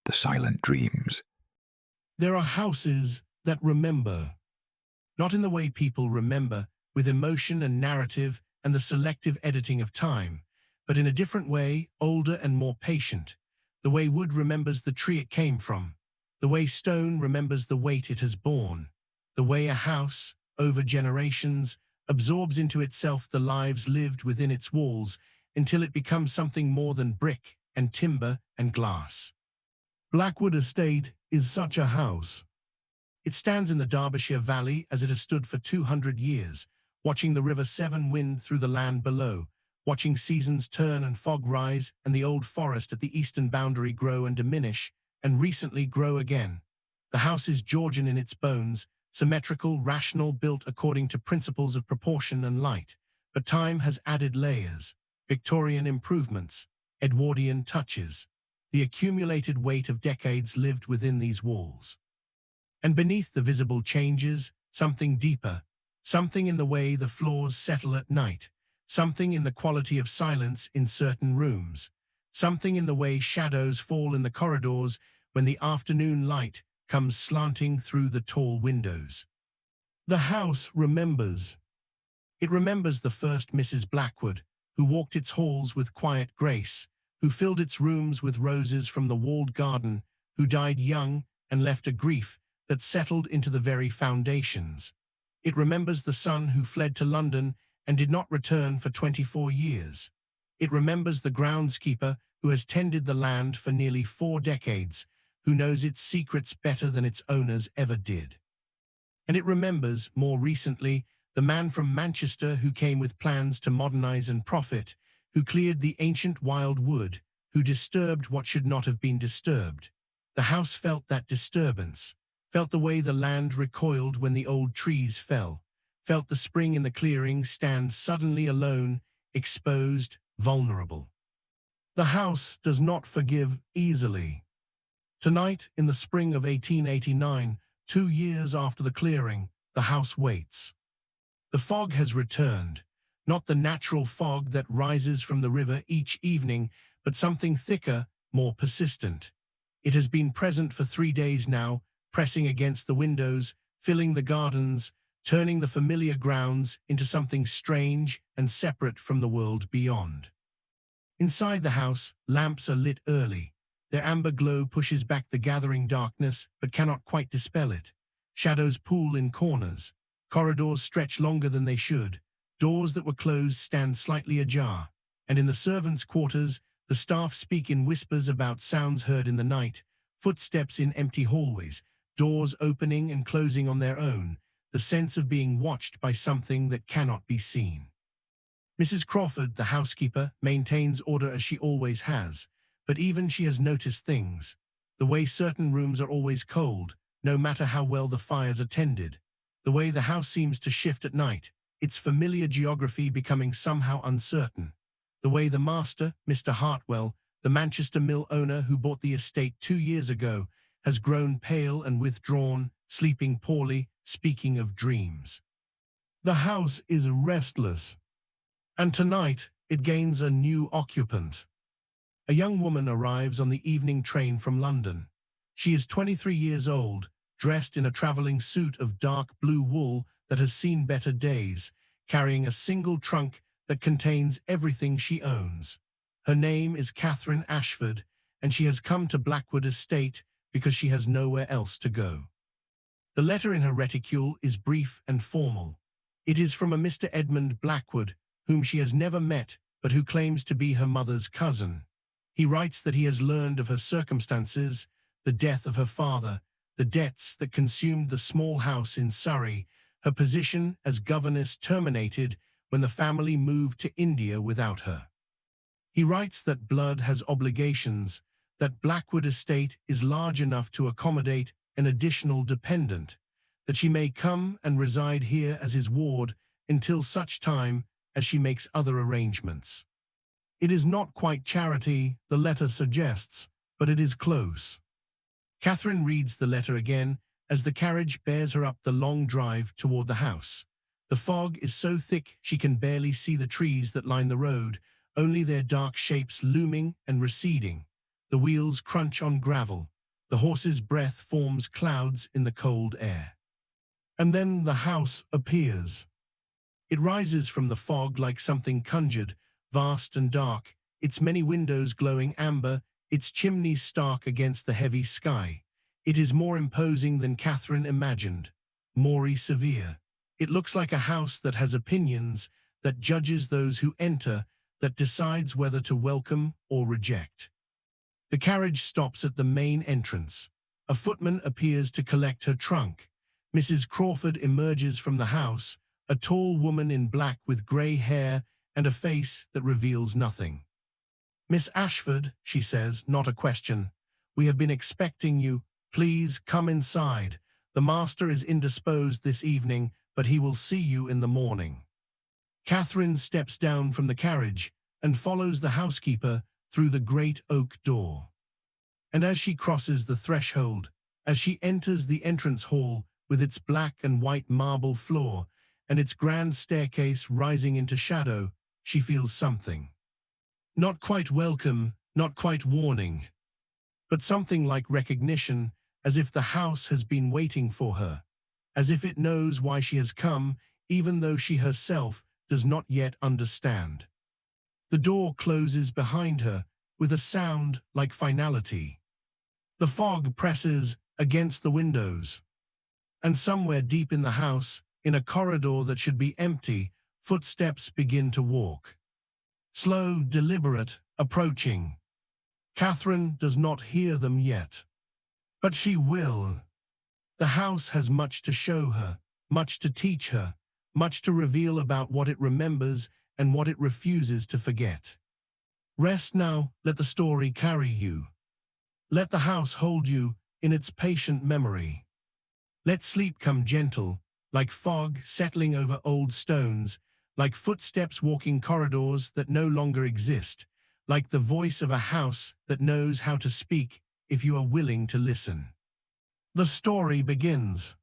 the silent dreams. There are houses that remember, not in the way people remember, with emotion and narrative and the selective editing of time, but in a different way, older and more patient. The way wood remembers the tree it came from, the way stone remembers the weight it has borne, the way a house, over generations, absorbs into itself the lives lived within its walls until it becomes something more than brick and timber and glass. Blackwood Estate is such a house. It stands in the Derbyshire Valley as it has stood for 200 years, watching the River Severn wind through the land below, watching seasons turn and fog rise and the old forest at the eastern boundary grow and diminish, and recently grow again. The house is Georgian in its bones, symmetrical, rational, built according to principles of proportion and light, but time has added layers, Victorian improvements, Edwardian touches, the accumulated weight of decades lived within these walls. And beneath the visible changes, something deeper, something in the way the floors settle at night, something in the quality of silence in certain rooms, something in the way shadows fall in the corridors when the afternoon light comes slanting through the tall windows. The house remembers. It remembers the first Mrs. Blackwood, who walked its halls with quiet grace, who filled its rooms with roses from the walled garden, who died young and left a grief that settled into the very foundations. It remembers the son who fled to London and did not return for 24 years. It remembers the groundskeeper who has tended the land for nearly 4 decades, who knows its secrets better than its owners ever did. And it remembers, more recently, the man from Manchester who came with plans to modernize and profit, who cleared the ancient wild wood, who disturbed what should not have been disturbed. The house felt that disturbance, felt the way the land recoiled when the old trees fell, felt the spring in the clearing stand suddenly alone, exposed, vulnerable. The house does not forgive easily. Tonight, in the spring of 1889, 2 years after the clearing, the house waits. The fog has returned, not the natural fog that rises from the river each evening, but something thicker, more persistent. It has been present for 3 days now, pressing against the windows, filling the gardens, turning the familiar grounds into something strange and separate from the world beyond. Inside the house, lamps are lit early. Their amber glow pushes back the gathering darkness, but cannot quite dispel it. Shadows pool in corners. Corridors stretch longer than they should. Doors that were closed stand slightly ajar. And in the servants' quarters, the staff speak in whispers about sounds heard in the night, footsteps in empty hallways, doors opening and closing on their own, the sense of being watched by something that cannot be seen. Mrs. Crawford, the housekeeper, maintains order as she always has, but even she has noticed things. The way certain rooms are always cold, no matter how well the fires are tended. The way the house seems to shift at night, its familiar geography becoming somehow uncertain. The way the master, Mr. Hartwell, the Manchester mill owner who bought the estate 2 years ago, has grown pale and withdrawn, sleeping poorly, speaking of dreams. The house is restless. And tonight, it gains a new occupant. A young woman arrives on the evening train from London. She is 23 years old, dressed in a traveling suit of dark blue wool that has seen better days, carrying a single trunk that contains everything she owns. Her name is Catherine Ashford, and she has come to Blackwood Estate because she has nowhere else to go. The letter in her reticule is brief and formal. It is from a Mr. Edmund Blackwood, whom she has never met, but who claims to be her mother's cousin. He writes that he has learned of her circumstances, the death of her father, the debts that consumed the small house in Surrey, her position as governess terminated when the family moved to India without her. He writes that blood has obligations, that Blackwood Estate is large enough to accommodate an additional dependent, that she may come and reside here as his ward until such time as she makes other arrangements. It is not quite charity, the letter suggests, but it is close. Catherine reads the letter again as the carriage bears her up the long drive toward the house. The fog is so thick she can barely see the trees that line the road, only their dark shapes looming and receding. The wheels crunch on gravel. The horse's breath forms clouds in the cold air. And then the house appears. It rises from the fog like something conjured, vast and dark, its many windows glowing amber, its chimneys stark against the heavy sky. It is more imposing than Catherine imagined, more severe. It looks like a house that has opinions, that judges those who enter, that decides whether to welcome or reject. The carriage stops at the main entrance. A footman appears to collect her trunk. Mrs. Crawford emerges from the house, a tall woman in black with grey hair and a face that reveals nothing. "Miss Ashford," she says, not a question. "We have been expecting you. Please come inside. The master is indisposed this evening, but he will see you in the morning." Catherine steps down from the carriage and follows the housekeeper through the great oak door. And as she crosses the threshold, as she enters the entrance hall with its black and white marble floor and its grand staircase rising into shadow, she feels something. Not quite welcome, not quite warning, but something like recognition, as if the house has been waiting for her, as if it knows why she has come, even though she herself does not yet understand. The door closes behind her with a sound like finality. The fog presses against the windows. And somewhere deep in the house, in a corridor that should be empty, footsteps begin to walk. Slow, deliberate, approaching. Catherine does not hear them yet. But she will. The house has much to show her, much to teach her, much to reveal about what it remembers and what it refuses to forget. Rest now, let the story carry you. Let the house hold you in its patient memory. Let sleep come gentle, like fog settling over old stones, like footsteps walking corridors that no longer exist, like the voice of a house that knows how to speak if you are willing to listen. The story begins.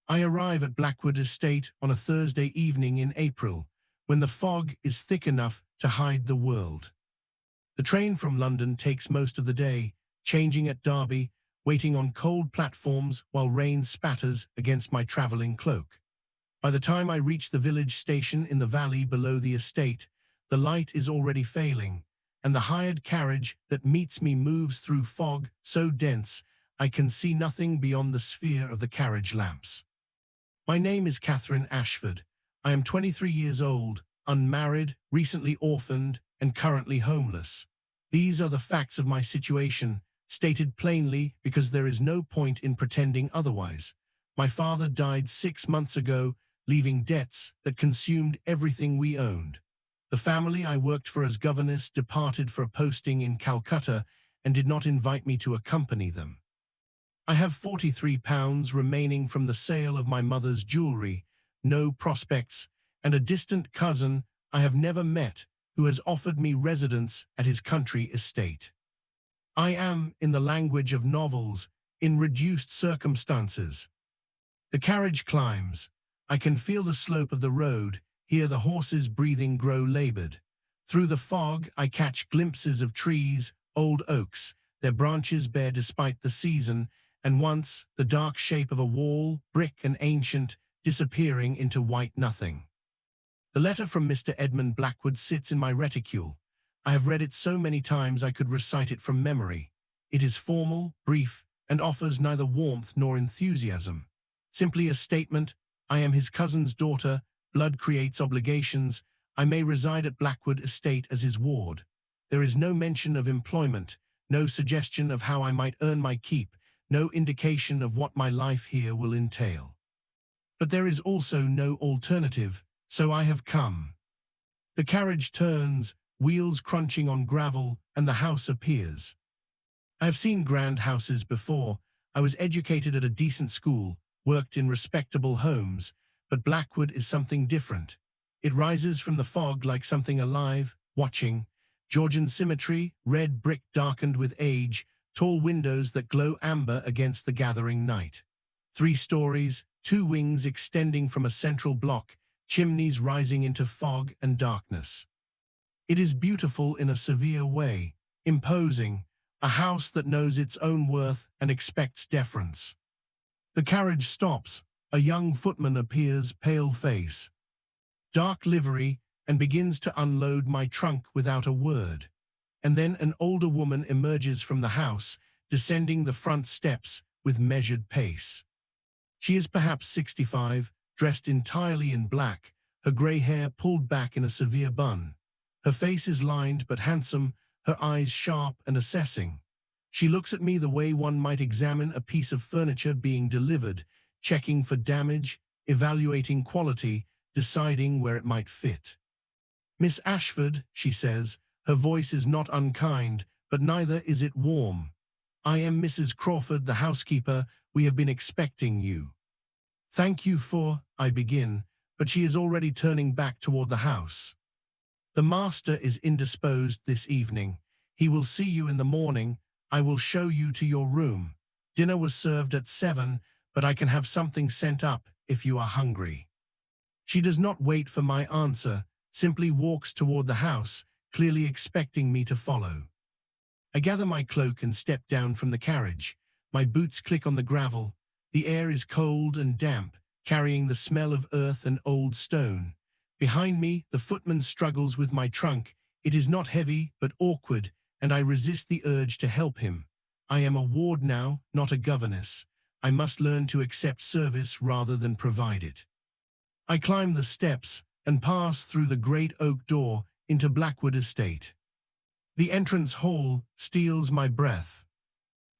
I arrive at Blackwood Estate on a Thursday evening in April, when the fog is thick enough to hide the world. The train from London takes most of the day, changing at Derby, waiting on cold platforms while rain spatters against my travelling cloak. By the time I reach the village station in the valley below the estate, the light is already failing, and the hired carriage that meets me moves through fog so dense I can see nothing beyond the sphere of the carriage lamps. My name is Catherine Ashford. I am 23 years old, unmarried, recently orphaned, and currently homeless. These are the facts of my situation, stated plainly because there is no point in pretending otherwise. My father died 6 months ago, leaving debts that consumed everything we owned. The family I worked for as governess departed for a posting in Calcutta and did not invite me to accompany them. I have £43 remaining from the sale of my mother's jewellery, no prospects, and a distant cousin I have never met who has offered me residence at his country estate. I am, in the language of novels, in reduced circumstances. The carriage climbs. I can feel the slope of the road, hear the horses' breathing grow laboured. Through the fog I catch glimpses of trees, old oaks, their branches bare despite the season, and once the dark shape of a wall, brick and ancient, disappearing into white nothing. The letter from Mr. Edmund Blackwood sits in my reticule. I have read it so many times I could recite it from memory. It is formal, brief, and offers neither warmth nor enthusiasm. Simply a statement: I am his cousin's daughter, blood creates obligations, I may reside at Blackwood Estate as his ward. There is no mention of employment, no suggestion of how I might earn my keep, no indication of what my life here will entail. But there is also no alternative, so I have come. The carriage turns, wheels crunching on gravel, and the house appears. I have seen grand houses before. I was educated at a decent school, worked in respectable homes, but Blackwood is something different. It rises from the fog like something alive, watching. Georgian symmetry, red brick darkened with age, tall windows that glow amber against the gathering night. 3 stories, 2 wings extending from a central block, chimneys rising into fog and darkness. It is beautiful in a severe way, imposing, a house that knows its own worth and expects deference. The carriage stops. A young footman appears, pale face, dark livery, and begins to unload my trunk without a word. And then an older woman emerges from the house, descending the front steps with measured pace. She is perhaps 65, dressed entirely in black, her grey hair pulled back in a severe bun. Her face is lined but handsome, her eyes sharp and assessing. She looks at me the way one might examine a piece of furniture being delivered, checking for damage, evaluating quality, deciding where it might fit. "Miss Ashford," she says, her voice is not unkind, but neither is it warm. "I am Mrs. Crawford, the housekeeper. We have been expecting you." "Thank you for," I begin, but she is already turning back toward the house. "The master is indisposed this evening. He will see you in the morning. I will show you to your room. Dinner was served at 7, but I can have something sent up if you are hungry." She does not wait for my answer, simply walks toward the house, clearly expecting me to follow. I gather my cloak and step down from the carriage. My boots click on the gravel. The air is cold and damp, carrying the smell of earth and old stone. Behind me, the footman struggles with my trunk. It is not heavy, but awkward, and I resist the urge to help him. I am a ward now, not a governess. I must learn to accept service rather than provide it. I climb the steps and pass through the great oak door into Blackwood Estate. The entrance hall steals my breath.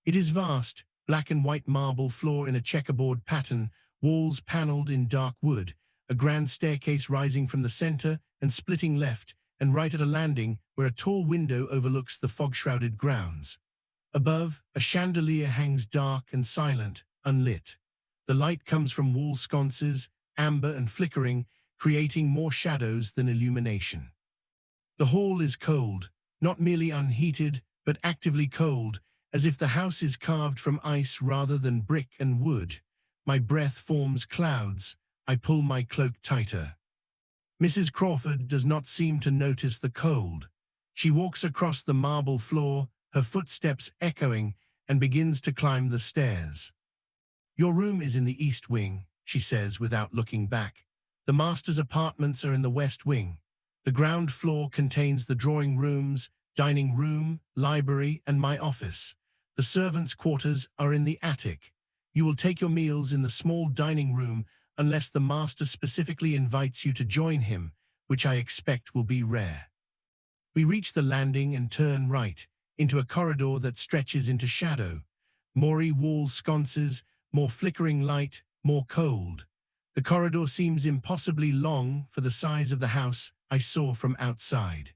It is vast, black and white marble floor in a checkerboard pattern, walls panelled in dark wood, a grand staircase rising from the centre and splitting left and right at a landing where a tall window overlooks the fog-shrouded grounds. Above, a chandelier hangs dark and silent, unlit. The light comes from wall sconces, amber and flickering, creating more shadows than illumination. The hall is cold, not merely unheated, but actively cold, as if the house is carved from ice rather than brick and wood. My breath forms clouds. I pull my cloak tighter. Mrs. Crawford does not seem to notice the cold. She walks across the marble floor, her footsteps echoing, and begins to climb the stairs. "Your room is in the east wing," she says without looking back. "The master's apartments are in the west wing. The ground floor contains the drawing rooms, dining room, library, and my office. The servants' quarters are in the attic. You will take your meals in the small dining room unless the master specifically invites you to join him, which I expect will be rare." We reach the landing and turn right, into a corridor that stretches into shadow. Moory wall sconces, more flickering light, more cold. The corridor seems impossibly long for the size of the house I saw from outside.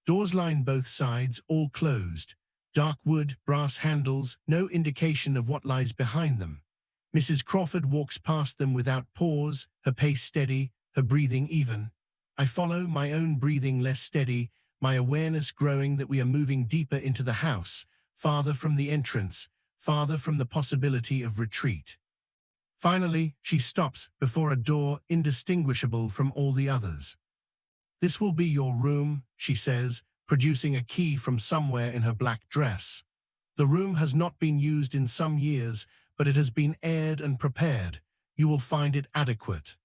Doors line both sides, all closed. Dark wood, brass handles, no indication of what lies behind them. Mrs. Crawford walks past them without pause, her pace steady, her breathing even. I follow, my own breathing less steady, my awareness growing that we are moving deeper into the house, farther from the entrance, farther from the possibility of retreat. Finally, she stops before a door indistinguishable from all the others. "This will be your room," she says, producing a key from somewhere in her black dress. "The room has not been used in some years, but it has been aired and prepared. You will find it adequate."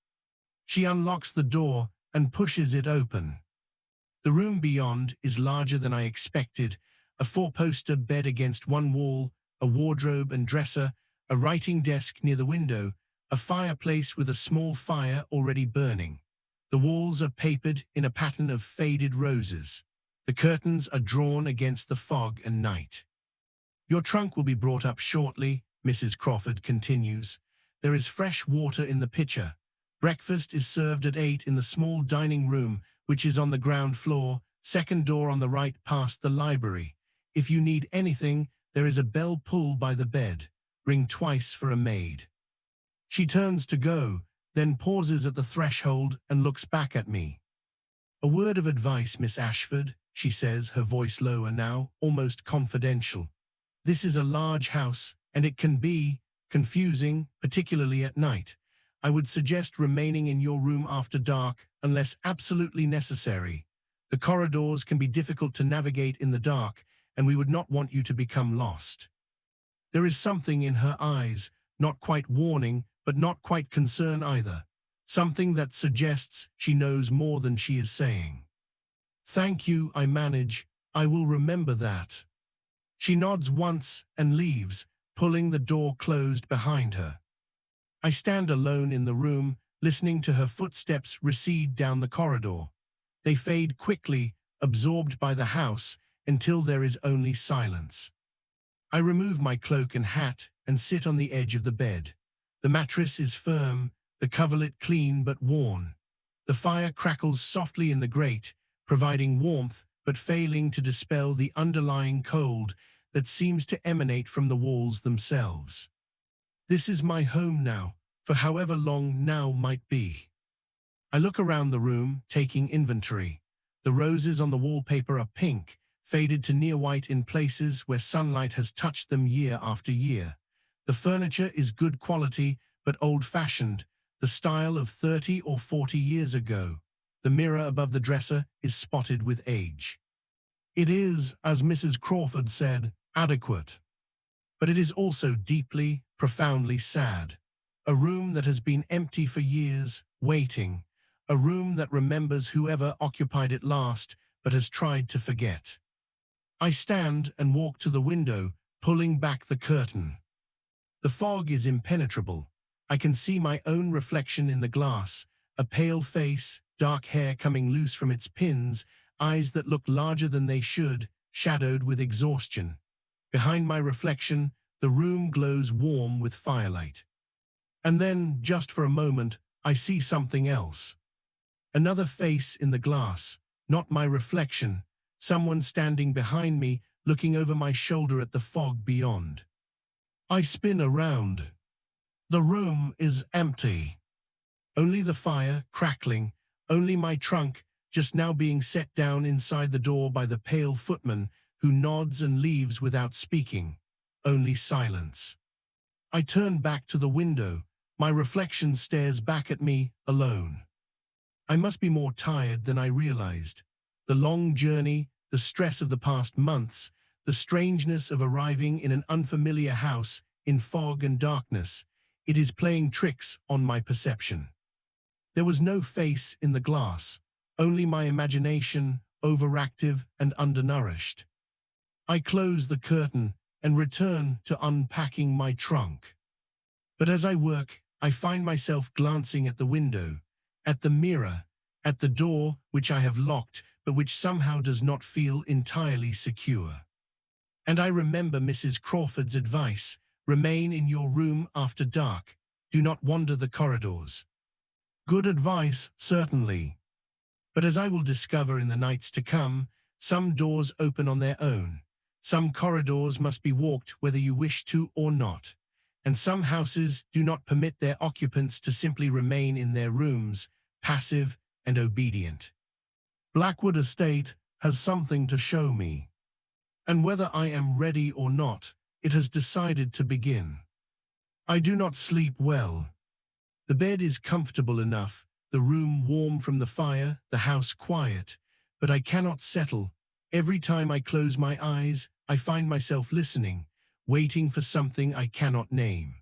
She unlocks the door and pushes it open. The room beyond is larger than I expected, a four-poster bed against one wall, a wardrobe and dresser, a writing desk near the window, a fireplace with a small fire already burning. The walls are papered in a pattern of faded roses. The curtains are drawn against the fog and night. "Your trunk will be brought up shortly," Mrs. Crawford continues. "There is fresh water in the pitcher. Breakfast is served at 8 in the small dining room, which is on the ground floor, second door on the right past the library. If you need anything, there is a bell pull by the bed. Ring twice for a maid." She turns to go, then pauses at the threshold and looks back at me. "A word of advice, Miss Ashford," she says, her voice lower now, almost confidential. "This is a large house, and it can be confusing, particularly at night. I would suggest remaining in your room after dark, unless absolutely necessary. The corridors can be difficult to navigate in the dark, and we would not want you to become lost. There is something in her eyes, not quite warning, but not quite concern either. Something that suggests she knows more than she is saying. Thank you, I manage. I will remember that. She nods once and leaves, pulling the door closed behind her. I stand alone in the room, listening to her footsteps recede down the corridor. They fade quickly, absorbed by the house, until there is only silence. I remove my cloak and hat and sit on the edge of the bed. The mattress is firm, the coverlet clean but worn. The fire crackles softly in the grate, providing warmth but failing to dispel the underlying cold that seems to emanate from the walls themselves. This is my home now, for however long now might be. I look around the room, taking inventory. The roses on the wallpaper are pink, faded to near white in places where sunlight has touched them year after year. The furniture is good quality, but old-fashioned, the style of 30 or 40 years ago. The mirror above the dresser is spotted with age. It is, as Mrs. Crawford said, adequate. But it is also deeply, profoundly sad. A room that has been empty for years, waiting. A room that remembers whoever occupied it last, but has tried to forget. I stand and walk to the window, pulling back the curtain. The fog is impenetrable. I can see my own reflection in the glass, a pale face, dark hair coming loose from its pins, eyes that look larger than they should, shadowed with exhaustion. Behind my reflection, the room glows warm with firelight. And then, just for a moment, I see something else. Another face in the glass, not my reflection, someone standing behind me, looking over my shoulder at the fog beyond. I spin around. The room is empty. Only the fire, crackling, only my trunk, just now being set down inside the door by the pale footman, who nods and leaves without speaking. Only silence. I turn back to the window. My reflection stares back at me, alone. I must be more tired than I realized. The long journey, the stress of the past months, the strangeness of arriving in an unfamiliar house, in fog and darkness, it is playing tricks on my perception. There was no face in the glass, only my imagination, overactive and undernourished. I close the curtain and return to unpacking my trunk. But as I work, I find myself glancing at the window, at the mirror, at the door which I have locked but which somehow does not feel entirely secure. And I remember Mrs. Crawford's advice, remain in your room after dark, do not wander the corridors. Good advice, certainly. But as I will discover in the nights to come, some doors open on their own. Some corridors must be walked whether you wish to or not. And some houses do not permit their occupants to simply remain in their rooms, passive and obedient. Blackwood Estate has something to show me. And whether I am ready or not, it has decided to begin. I do not sleep well. The bed is comfortable enough, the room warm from the fire, the house quiet, but I cannot settle. Every time I close my eyes, I find myself listening, waiting for something I cannot name.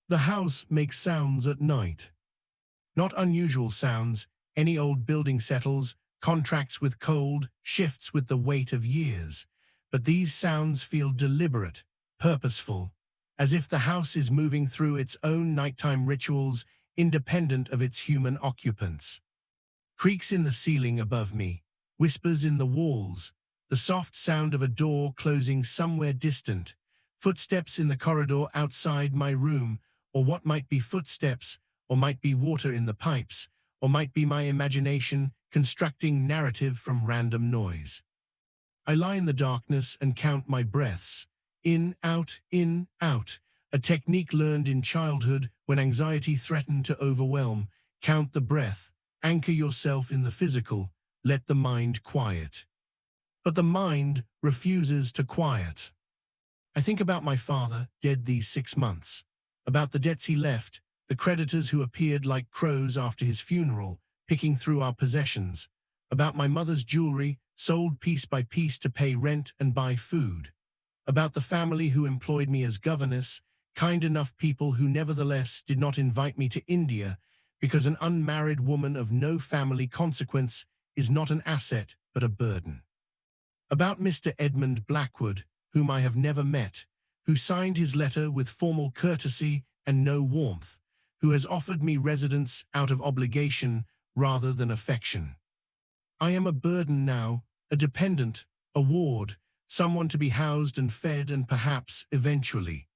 The house makes sounds at night. Not unusual sounds, any old building settles, contracts with cold, shifts with the weight of years. But these sounds feel deliberate, purposeful, as if the house is moving through its own nighttime rituals, independent of its human occupants. Creaks in the ceiling above me, whispers in the walls, the soft sound of a door closing somewhere distant, footsteps in the corridor outside my room, or what might be footsteps, or might be water in the pipes, or might be my imagination constructing narrative from random noise. I lie in the darkness and count my breaths, in, out, a technique learned in childhood when anxiety threatened to overwhelm. Count the breath, anchor yourself in the physical, let the mind quiet. But the mind refuses to quiet. I think about my father, dead these 6 months, about the debts he left, the creditors who appeared like crows after his funeral, picking through our possessions, about my mother's jewelry, sold piece by piece to pay rent and buy food, about the family who employed me as governess, kind enough people who nevertheless did not invite me to India because an unmarried woman of no family consequence is not an asset but a burden. About Mr. Edmund Blackwood, whom I have never met, who signed his letter with formal courtesy and no warmth, who has offered me residence out of obligation rather than affection. I am a burden now, a dependent, a ward, someone to be housed and fed and perhaps, eventually,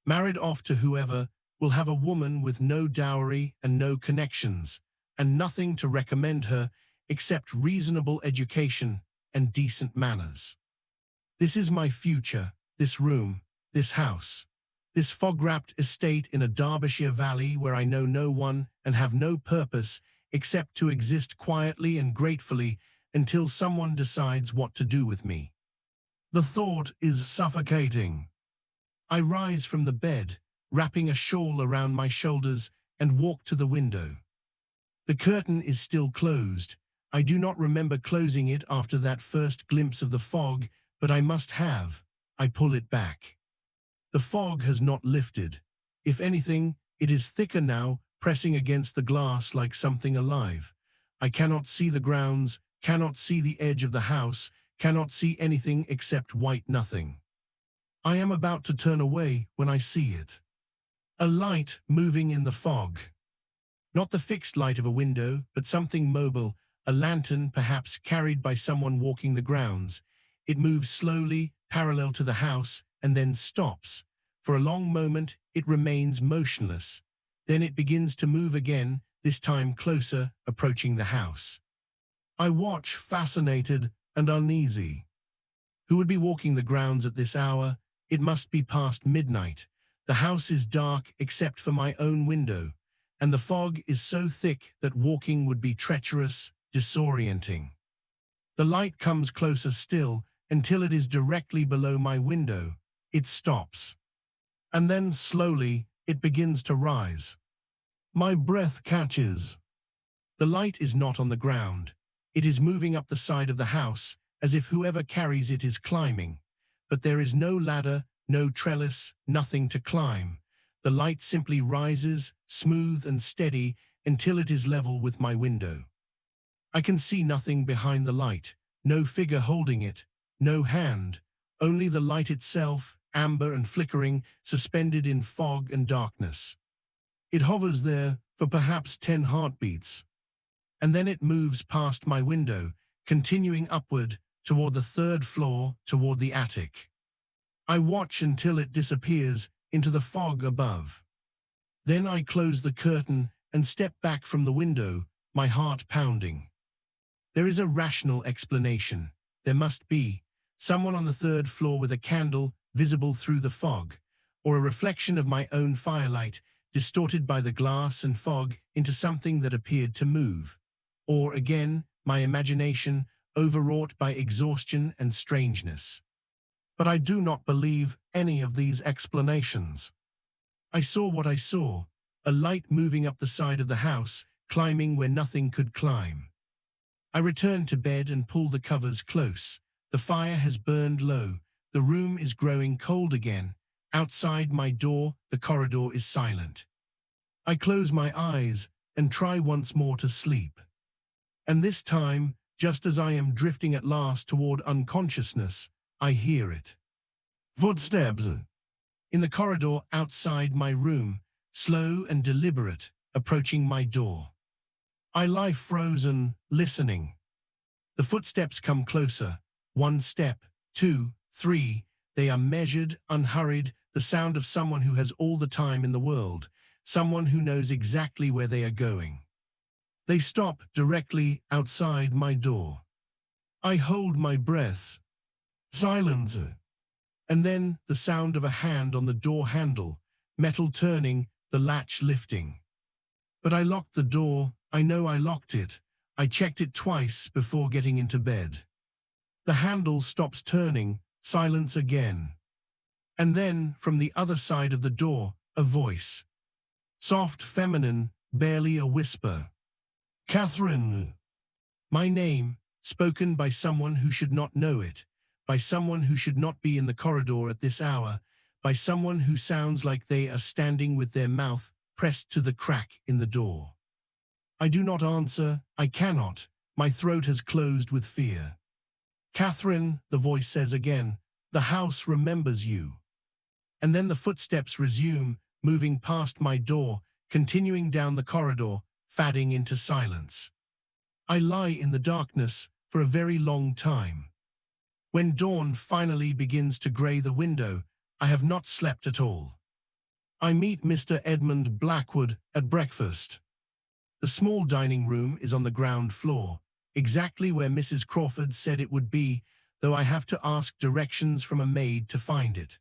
married off to whoever will have a woman with no dowry and no connections, and nothing to recommend her except reasonable education and decent manners. This is my future, this room, this house, this fog-wrapped estate in a Derbyshire valley where I know no one and have no purpose except to exist quietly and gratefully until someone decides what to do with me. The thought is suffocating. I rise from the bed, wrapping a shawl around my shoulders, and walk to the window. The curtain is still closed. I do not remember closing it after that first glimpse of the fog, but I must have. I pull it back. The fog has not lifted. If anything, it is thicker now, pressing against the glass like something alive. I cannot see the grounds, cannot see the edge of the house, cannot see anything except white nothing. I am about to turn away when I see it. A light moving in the fog. Not the fixed light of a window, but something mobile, a lantern perhaps carried by someone walking the grounds. It moves slowly, parallel to the house, and then stops. For a long moment, it remains motionless. Then it begins to move again, this time closer, approaching the house. I watch, fascinated and uneasy. Who would be walking the grounds at this hour? It must be past midnight. The house is dark except for my own window, and the fog is so thick that walking would be treacherous, disorienting. The light comes closer still until it is directly below my window. It stops. And then, slowly, it begins to rise. My breath catches. The light is not on the ground. It is moving up the side of the house, as if whoever carries it is climbing. But there is no ladder, no trellis, nothing to climb. The light simply rises, smooth and steady, until it is level with my window. I can see nothing behind the light, no figure holding it, no hand, only the light itself, amber and flickering, suspended in fog and darkness. It hovers there for perhaps 10 heartbeats. And then it moves past my window, continuing upward, toward the 3rd floor, toward the attic. I watch until it disappears into the fog above. Then I close the curtain and step back from the window, my heart pounding. There is a rational explanation. There must be someone on the 3rd floor with a candle visible through the fog, or a reflection of my own firelight distorted by the glass and fog into something that appeared to move. Or again, my imagination overwrought by exhaustion and strangeness. But I do not believe any of these explanations. I saw what I saw, a light moving up the side of the house, climbing where nothing could climb. I return to bed and pull the covers close. The fire has burned low. The room is growing cold again. Outside my door, the corridor is silent. I close my eyes and try once more to sleep. And this time, just as I am drifting at last toward unconsciousness, I hear it. Footsteps. In the corridor outside my room, slow and deliberate, approaching my door. I lie frozen, listening. The footsteps come closer. 1 step, 2, 3. They are measured, unhurried, the sound of someone who has all the time in the world, someone who knows exactly where they are going. They stop directly outside my door. I hold my breath. Silence. And then the sound of a hand on the door handle, metal turning, the latch lifting. But I locked the door. I know I locked it. I checked it twice before getting into bed. The handle stops turning, silence again. And then, from the other side of the door, a voice. Soft, feminine, barely a whisper. Catherine. My name, spoken by someone who should not know it, by someone who should not be in the corridor at this hour, by someone who sounds like they are standing with their mouth pressed to the crack in the door. I do not answer, I cannot, my throat has closed with fear. Catherine, the voice says again, the house remembers you. And then the footsteps resume, moving past my door, continuing down the corridor, fading into silence. I lie in the darkness for a very long time. When dawn finally begins to grey the window, I have not slept at all. I meet Mr. Edmund Blackwood at breakfast. The small dining room is on the ground floor, exactly where Mrs. Crawford said it would be, though I have to ask directions from a maid to find it.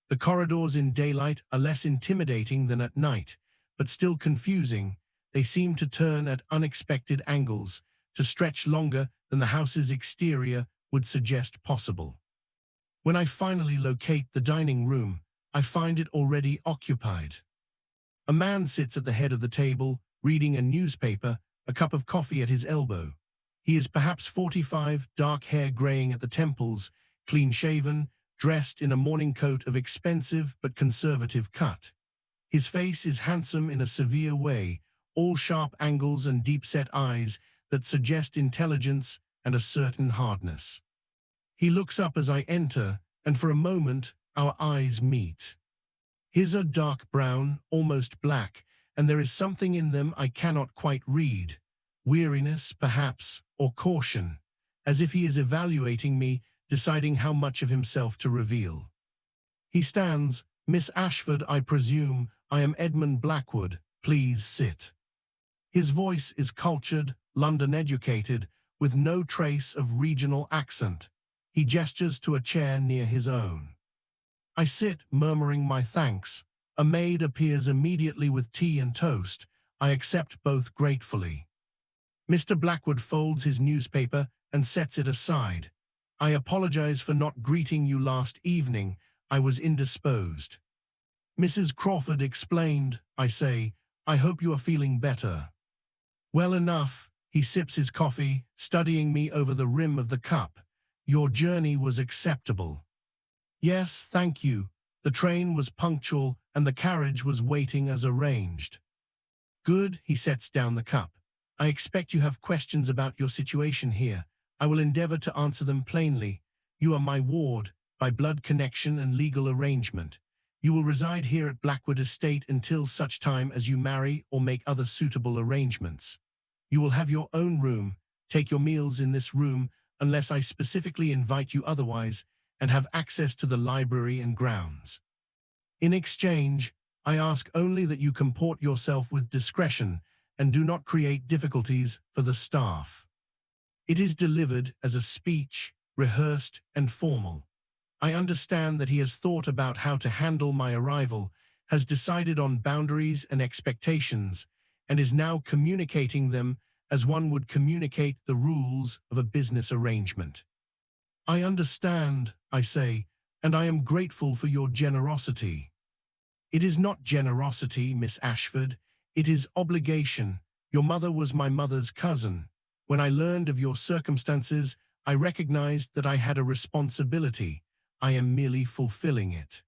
The corridors in daylight are less intimidating than at night, but still confusing. They seem to turn at unexpected angles, to stretch longer than the house's exterior would suggest possible. When I finally locate the dining room, I find it already occupied. A man sits at the head of the table, reading a newspaper, a cup of coffee at his elbow. He is perhaps 45, dark hair graying at the temples, clean-shaven, dressed in a morning coat of expensive but conservative cut. His face is handsome in a severe way, all sharp angles and deep-set eyes that suggest intelligence and a certain hardness. He looks up as I enter, and for a moment our eyes meet. His are dark brown, almost black, and there is something in them I cannot quite read. Weariness, perhaps, or caution, as if he is evaluating me, deciding how much of himself to reveal. He stands. Miss Ashford, I presume. I am Edmund Blackwood. Please sit. His voice is cultured, London-educated, with no trace of regional accent. He gestures to a chair near his own. I sit, murmuring my thanks. A maid appears immediately with tea and toast. I accept both gratefully. Mr. Blackwood folds his newspaper and sets it aside. I apologize for not greeting you last evening. I was indisposed. Mrs. Crawford explained, I say. I hope you are feeling better. Well enough. He sips his coffee, studying me over the rim of the cup. Your journey was acceptable. Yes, thank you. The train was punctual and the carriage was waiting as arranged. Good, he sets down the cup. I expect you have questions about your situation here. I will endeavor to answer them plainly. You are my ward, by blood connection and legal arrangement. You will reside here at Blackwood Estate until such time as you marry or make other suitable arrangements. You will have your own room, take your meals in this room, unless I specifically invite you otherwise, and have access to the library and grounds. In exchange, I ask only that you comport yourself with discretion and do not create difficulties for the staff. It is delivered as a speech, rehearsed and formal. I understand that he has thought about how to handle my arrival, has decided on boundaries and expectations, and is now communicating them as one would communicate the rules of a business arrangement. I understand, I say, and I am grateful for your generosity. It is not generosity, Miss Ashford. It is obligation. Your mother was my mother's cousin. When I learned of your circumstances, I recognized that I had a responsibility. I am merely fulfilling it.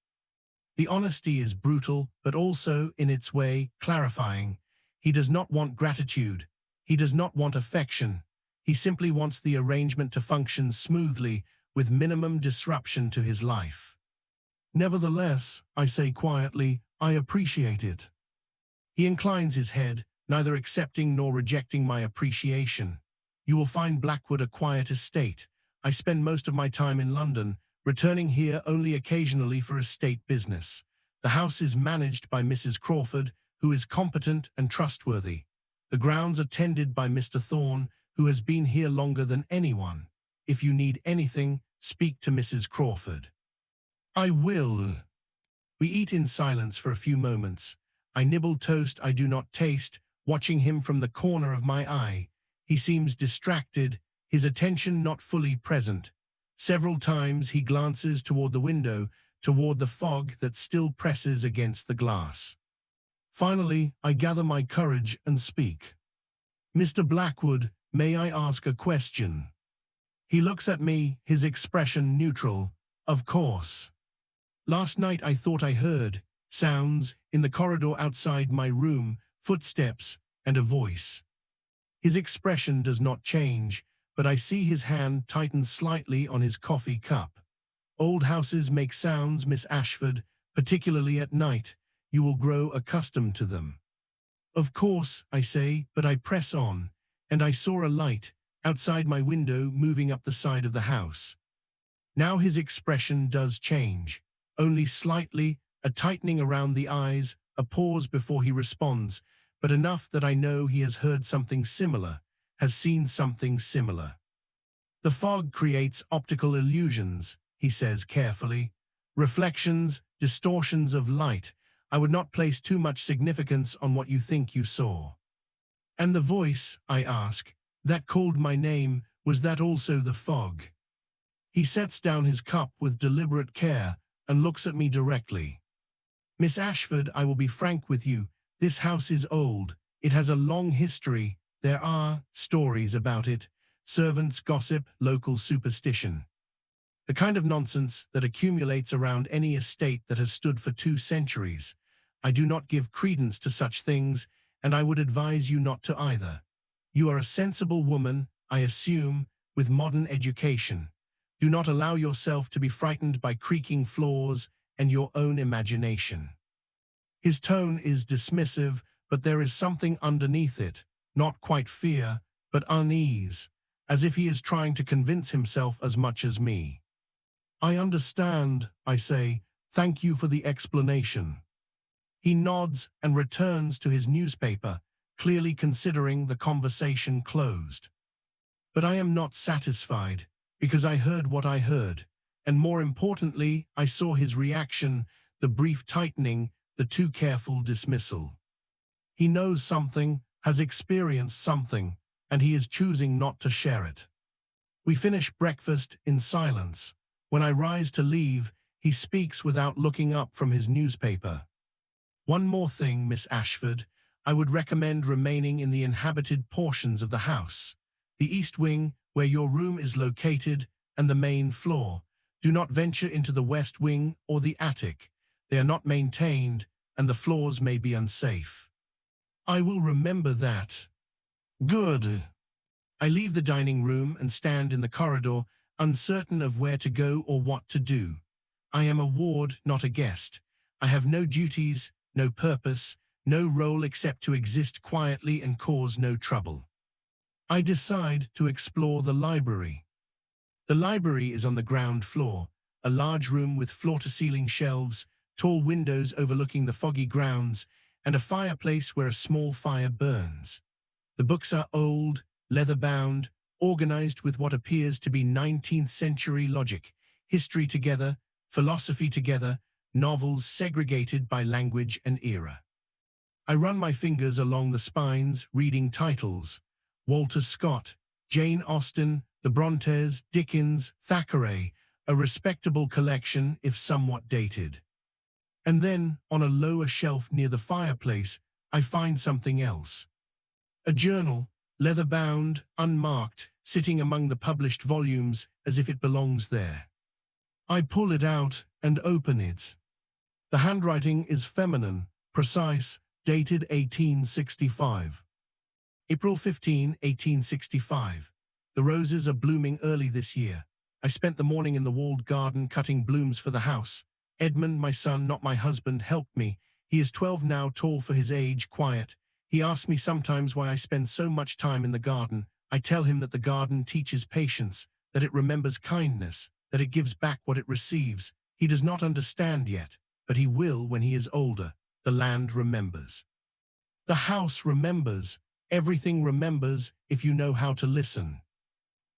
The honesty is brutal, but also, in its way, clarifying. He does not want gratitude. He does not want affection. He simply wants the arrangement to function smoothly, with minimum disruption to his life. Nevertheless, I say quietly, I appreciate it. He inclines his head, neither accepting nor rejecting my appreciation. You will find Blackwood a quiet estate. I spend most of my time in London, returning here only occasionally for estate business. The house is managed by Mrs. Crawford, who is competent and trustworthy. The grounds are tended by Mr. Thorne, who has been here longer than anyone. If you need anything, speak to Mrs. Crawford. I will. We eat in silence for a few moments. I nibble toast I do not taste, watching him from the corner of my eye. He seems distracted, his attention not fully present. Several times he glances toward the window, toward the fog that still presses against the glass. Finally, I gather my courage and speak. Mr. Blackwood, May I ask a question? He looks at me, his expression neutral. Of course. Last night I thought I heard sounds in the corridor outside my room, footsteps, and a voice. His expression does not change, but I see his hand tighten slightly on his coffee cup. Old houses make sounds, Miss Ashford, particularly at night. You will grow accustomed to them. Of course, I say, but I press on, and I saw a light outside my window moving up the side of the house. Now his expression does change, only slightly, a tightening around the eyes, a pause before he responds, but enough that I know he has heard something similar, has seen something similar. The fog creates optical illusions, he says carefully. Reflections, distortions of light. I would not place too much significance on what you think you saw. And the voice, I ask, that called my name, was that also the fog? He sets down his cup with deliberate care and looks at me directly. Miss Ashford, I will be frank with you. This house is old. It has a long history. There are stories about it. Servants' gossip, local superstition. The kind of nonsense that accumulates around any estate that has stood for 2 centuries. I do not give credence to such things, and I would advise you not to either. You are a sensible woman, I assume, with modern education. Do not allow yourself to be frightened by creaking floors and your own imagination. His tone is dismissive, but there is something underneath it, not quite fear, but unease, as if he is trying to convince himself as much as me. I understand, I say, thank you for the explanation. He nods and returns to his newspaper, clearly considering the conversation closed. But I am not satisfied, because I heard what I heard, and more importantly, I saw his reaction, the brief tightening, the too careful dismissal. He knows something, has experienced something, and he is choosing not to share it. We finish breakfast in silence. When I rise to leave, he speaks without looking up from his newspaper. One more thing, Miss Ashford. I would recommend remaining in the inhabited portions of the house. The east wing, where your room is located, and the main floor. Do not venture into the west wing or the attic. They are not maintained, and the floors may be unsafe. I will remember that. Good. I leave the dining room and stand in the corridor, uncertain of where to go or what to do. I am a ward, not a guest. I have no duties, no purpose, no role except to exist quietly and cause no trouble. I decide to explore the library. The library is on the ground floor, a large room with floor-to-ceiling shelves, tall windows overlooking the foggy grounds, and a fireplace where a small fire burns. The books are old, leather-bound, organized with what appears to be 19th century logic, history together, philosophy together, novels segregated by language and era. I run my fingers along the spines, reading titles. Walter Scott, Jane Austen, the Brontes, Dickens, Thackeray, a respectable collection if somewhat dated. And then, on a lower shelf near the fireplace, I find something else. A journal, leather-bound, unmarked, sitting among the published volumes as if it belongs there. I pull it out and open it. The handwriting is feminine, precise, dated 1865. April 15, 1865. The roses are blooming early this year. I spent the morning in the walled garden cutting blooms for the house. Edmund, my son, not my husband, helped me. He is 12 now, tall for his age, quiet. He asks me sometimes why I spend so much time in the garden. I tell him that the garden teaches patience, that it remembers kindness, that it gives back what it receives. He does not understand yet, but he will when he is older. The land remembers. The house remembers. Everything remembers if you know how to listen.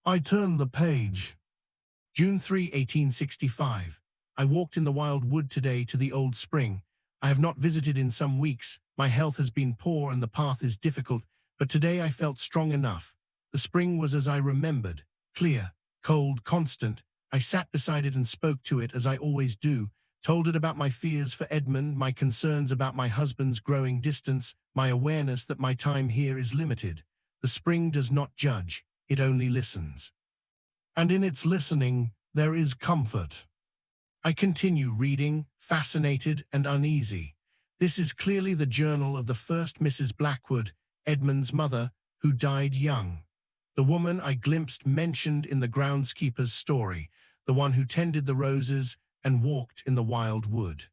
I turn the page. June 3, 1865. I walked in the wild wood today to the old spring. I have not visited in some weeks. My health has been poor and the path is difficult, but today I felt strong enough. The spring was as I remembered, clear, cold, constant. I sat beside it and spoke to it as I always do, told it about my fears for Edmund, my concerns about my husband's growing distance, my awareness that my time here is limited. The spring does not judge, it only listens. And in its listening, there is comfort. I continue reading, fascinated and uneasy. This is clearly the journal of the first Mrs. Blackwood, Edmund's mother, who died young. The woman I glimpsed mentioned in the groundskeeper's story, the one who tended the roses and walked in the wild wood.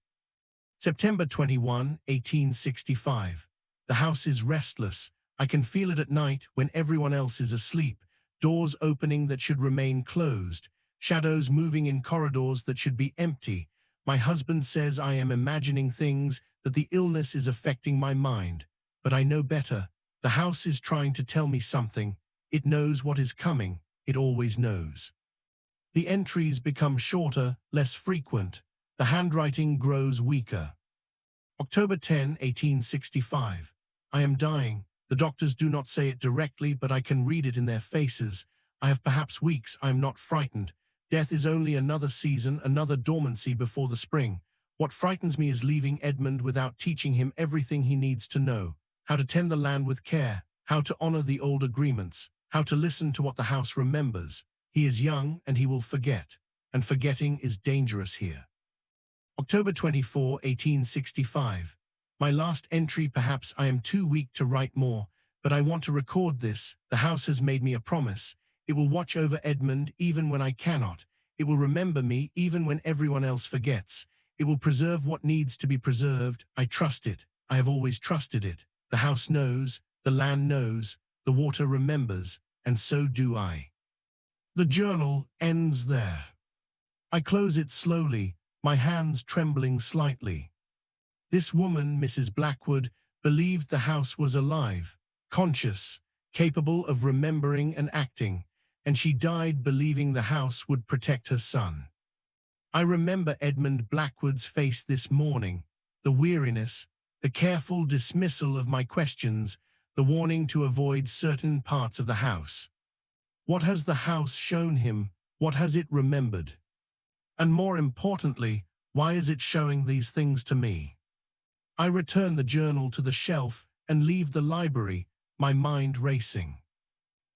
September 21, 1865. The house is restless. I can feel it at night when everyone else is asleep, doors opening that should remain closed, shadows moving in corridors that should be empty. My husband says I am imagining things, that the illness is affecting my mind. But I know better. The house is trying to tell me something. It knows what is coming. It always knows. The entries become shorter, less frequent. The handwriting grows weaker. October 10, 1865. I am dying. The doctors do not say it directly, but I can read it in their faces. I have perhaps weeks. I am not frightened. Death is only another season, another dormancy before the spring. What frightens me is leaving Edmund without teaching him everything he needs to know. How to tend the land with care, how to honor the old agreements, how to listen to what the house remembers. He is young and he will forget, and forgetting is dangerous here. October 24, 1865. My last entry. Perhaps I am too weak to write more, but I want to record this. The house has made me a promise. It will watch over Edmund even when I cannot. It will remember me even when everyone else forgets. It will preserve what needs to be preserved. I trust it. I have always trusted it. The house knows, the land knows, the water remembers, and so do I. The journal ends there. I close it slowly, my hands trembling slightly. This woman, Mrs. Blackwood, believed the house was alive, conscious, capable of remembering and acting, and she died believing the house would protect her son. I remember Edmund Blackwood's face this morning, the weariness, the careful dismissal of my questions, the warning to avoid certain parts of the house. What has the house shown him? What has it remembered? And more importantly, why is it showing these things to me? I return the journal to the shelf and leave the library, my mind racing.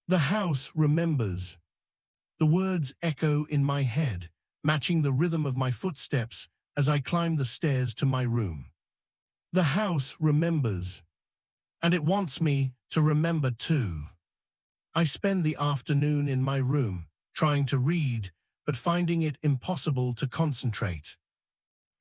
The house remembers. The words echo in my head, matching the rhythm of my footsteps as I climb the stairs to my room. The house remembers. And it wants me to remember too. I spend the afternoon in my room, trying to read, but finding it impossible to concentrate.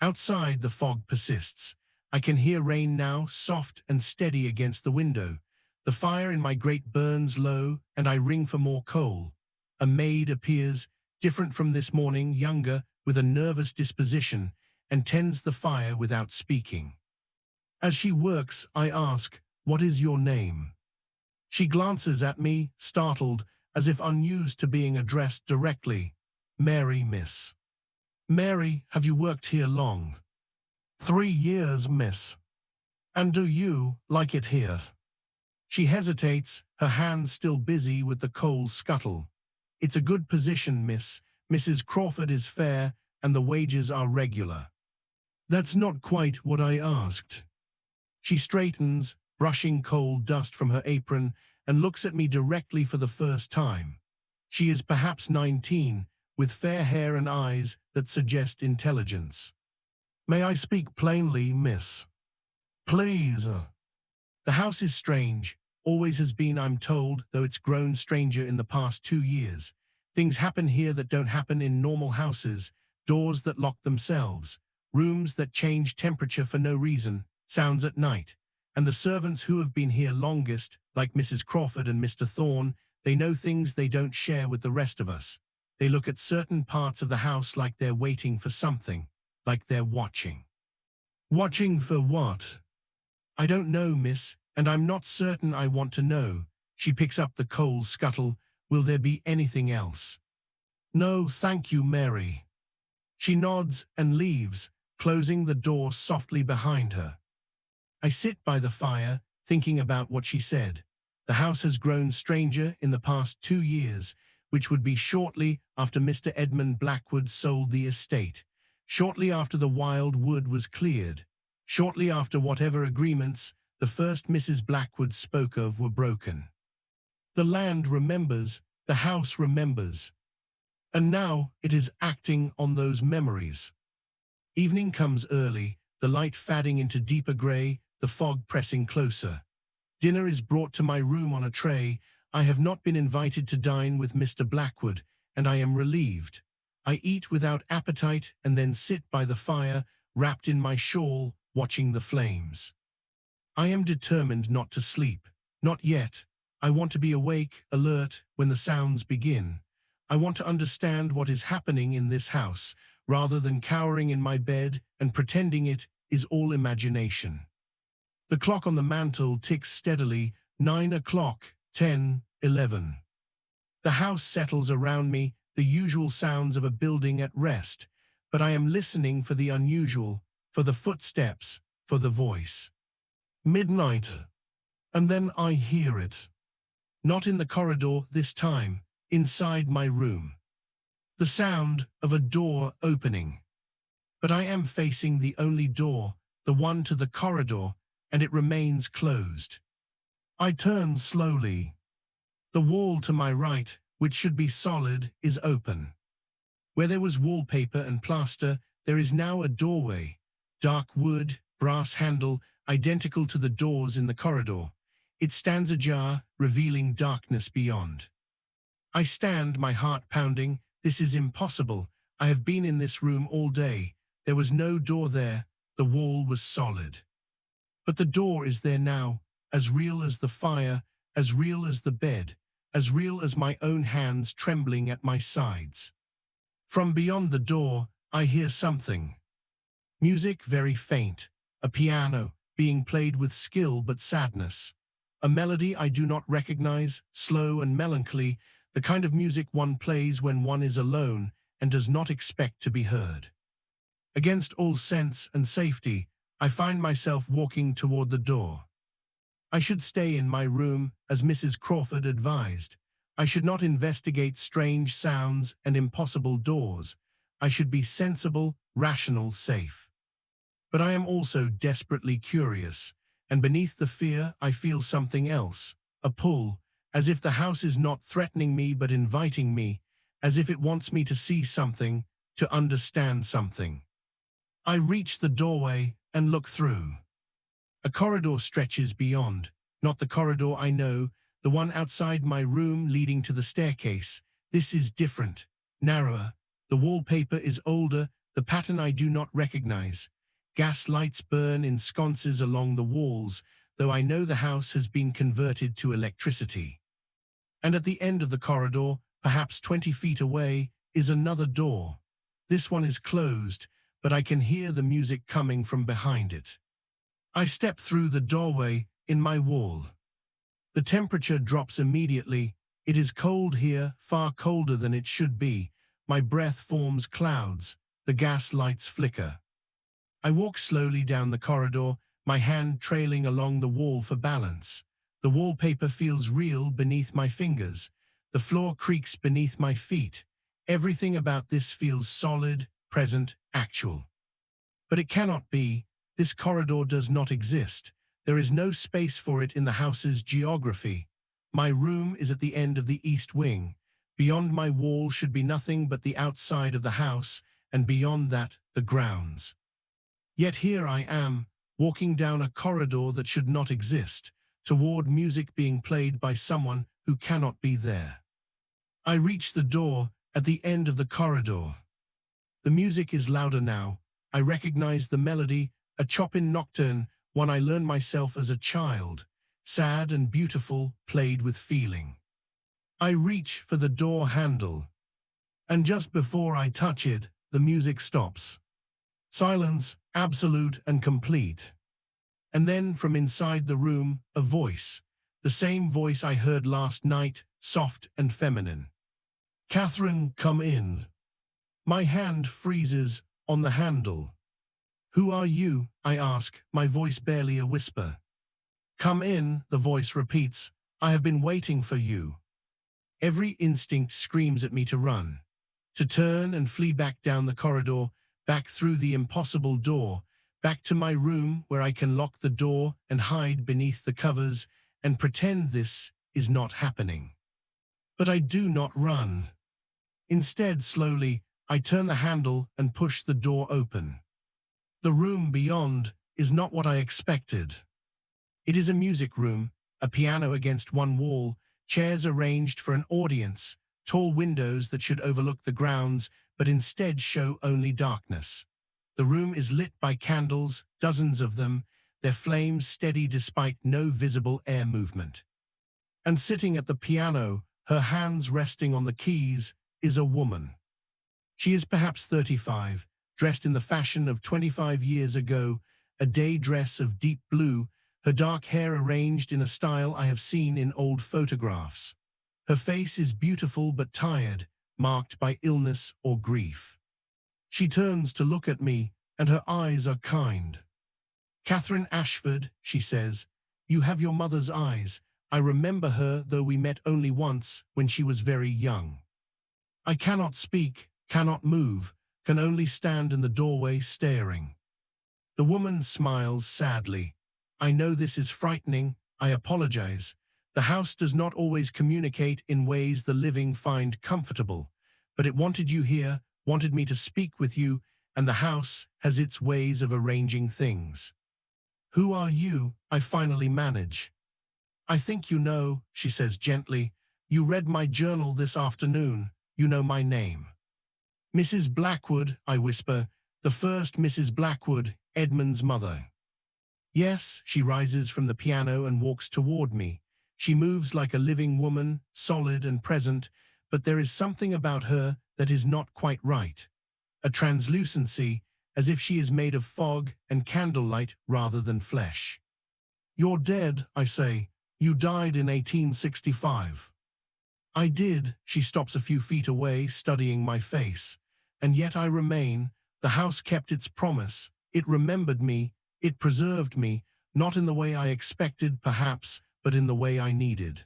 Outside, the fog persists. I can hear rain now, soft and steady against the window. The fire in my grate burns low, and I ring for more coal. A maid appears, different from this morning, younger, with a nervous disposition, and tends the fire without speaking. As she works, I ask, "What is your name?" She glances at me, startled, as if unused to being addressed directly. "Mary, miss." "Mary, have you worked here long?" "3 years, miss." "And do you like it here?" She hesitates, her hands still busy with the coal scuttle. "It's a good position, miss. Mrs. Crawford is fair, and the wages are regular." "That's not quite what I asked." She straightens, brushing coal dust from her apron, and looks at me directly for the first time. She is perhaps 19, with fair hair and eyes that suggest intelligence. "May I speak plainly, miss?" "Please." The house is strange, always has been, I'm told, though it's grown stranger in the past 2 years. Things happen here that don't happen in normal houses, doors that lock themselves, rooms that change temperature for no reason, sounds at night. And the servants who have been here longest, like Mrs. Crawford and Mr. Thorne, they know things they don't share with the rest of us. They look at certain parts of the house like they're waiting for something, like they're watching. "Watching for what?" "I don't know, miss, and I'm not certain I want to know." She picks up the coal scuttle. "Will there be anything else?" "No, thank you, Mary." She nods and leaves, closing the door softly behind her. I sit by the fire, thinking about what she said. The house has grown stranger in the past 2 years, which would be shortly after Mr. Edmund Blackwood sold the estate, shortly after the wild wood was cleared, shortly after whatever agreements the first Mrs. Blackwood spoke of were broken. The land remembers, the house remembers. And now it is acting on those memories. Evening comes early, the light fading into deeper grey, the fog pressing closer. Dinner is brought to my room on a tray. I have not been invited to dine with Mr. Blackwood, and I am relieved. I eat without appetite and then sit by the fire, wrapped in my shawl, watching the flames. I am determined not to sleep. Not yet. I want to be awake, alert, when the sounds begin. I want to understand what is happening in this house, rather than cowering in my bed and pretending it is all imagination. The clock on the mantel ticks steadily, 9 o'clock, 10, 11. The house settles around me, the usual sounds of a building at rest, but I am listening for the unusual, for the footsteps, for the voice. Midnight. And then I hear it. Not in the corridor this time, inside my room. The sound of a door opening. But I am facing the only door, the one to the corridor, and it remains closed. I turn slowly. The wall to my right, which should be solid, is open. Where there was wallpaper and plaster, there is now a doorway. Dark wood, brass handle, identical to the doors in the corridor. It stands ajar, revealing darkness beyond. I stand, my heart pounding. This is impossible. I have been in this room all day. There was no door there. The wall was solid. But the door is there now, as real as the fire, as real as the bed, as real as my own hands trembling at my sides. From beyond the door, I hear something. Music very faint, a piano, being played with skill but sadness. A melody I do not recognize, slow and melancholy, the kind of music one plays when one is alone and does not expect to be heard. Against all sense and safety, I find myself walking toward the door. I should stay in my room, as Mrs. Crawford advised. I should not investigate strange sounds and impossible doors. I should be sensible, rational, safe. But I am also desperately curious, and beneath the fear I feel something else, a pull, as if the house is not threatening me but inviting me, as if it wants me to see something, to understand something. I reach the doorway and look through. A corridor stretches beyond, not the corridor I know, the one outside my room leading to the staircase. This is different, narrower. The wallpaper is older, the pattern I do not recognize. Gas lights burn in sconces along the walls, though I know the house has been converted to electricity. And at the end of the corridor, perhaps 20 feet away, is another door. This one is closed, but I can hear the music coming from behind it. I step through the doorway in my wall. The temperature drops immediately. It is cold here, far colder than it should be. My breath forms clouds. The gas lights flicker. I walk slowly down the corridor, my hand trailing along the wall for balance. The wallpaper feels real beneath my fingers. The floor creaks beneath my feet. Everything about this feels solid, present, actual. But it cannot be. This corridor does not exist. There is no space for it in the house's geography. My room is at the end of the east wing. Beyond my wall should be nothing but the outside of the house, and beyond that, the grounds. Yet here I am, walking down a corridor that should not exist, toward music being played by someone who cannot be there. I reach the door at the end of the corridor. The music is louder now. I recognize the melody, a Chopin nocturne, one I learned myself as a child, sad and beautiful, played with feeling. I reach for the door handle, and just before I touch it, the music stops. Silence, absolute and complete. And then from inside the room, a voice, the same voice I heard last night, soft and feminine. "Catherine, come in." My hand freezes on the handle. "Who are you?" I ask, my voice barely a whisper. "Come in," the voice repeats. "I have been waiting for you." Every instinct screams at me to run, to turn and flee back down the corridor, back through the impossible door, back to my room where I can lock the door and hide beneath the covers and pretend this is not happening. But I do not run. Instead, slowly, I turn the handle and push the door open. The room beyond is not what I expected. It is a music room, a piano against one wall, chairs arranged for an audience, tall windows that should overlook the grounds, but instead show only darkness. The room is lit by candles, dozens of them, their flames steady despite no visible air movement. And sitting at the piano, her hands resting on the keys, is a woman. She is perhaps 35, dressed in the fashion of 25 years ago, a day dress of deep blue, her dark hair arranged in a style I have seen in old photographs. Her face is beautiful but tired, marked by illness or grief. She turns to look at me, and her eyes are kind. "Catherine Ashford," she says, "you have your mother's eyes. I remember her, though we met only once, when she was very young." I cannot speak, cannot move, can only stand in the doorway staring. The woman smiles sadly. "I know this is frightening. I apologize. The house does not always communicate in ways the living find comfortable, but it wanted you here, wanted me to speak with you, and the house has its ways of arranging things." "Who are you?" I finally manage. "I think you know," she says gently. "You read my journal this afternoon. You know my name." "Mrs. Blackwood," I whisper, "the first Mrs. Blackwood, Edmund's mother." "Yes." She rises from the piano and walks toward me. She moves like a living woman, solid and present, but there is something about her that is not quite right. A translucency, as if she is made of fog and candlelight rather than flesh. "You're dead," I say. "You died in 1865. "I did." She stops a few feet away, studying my face. "And yet I remain. The house kept its promise. It remembered me. It preserved me, not in the way I expected, perhaps, but in the way I needed."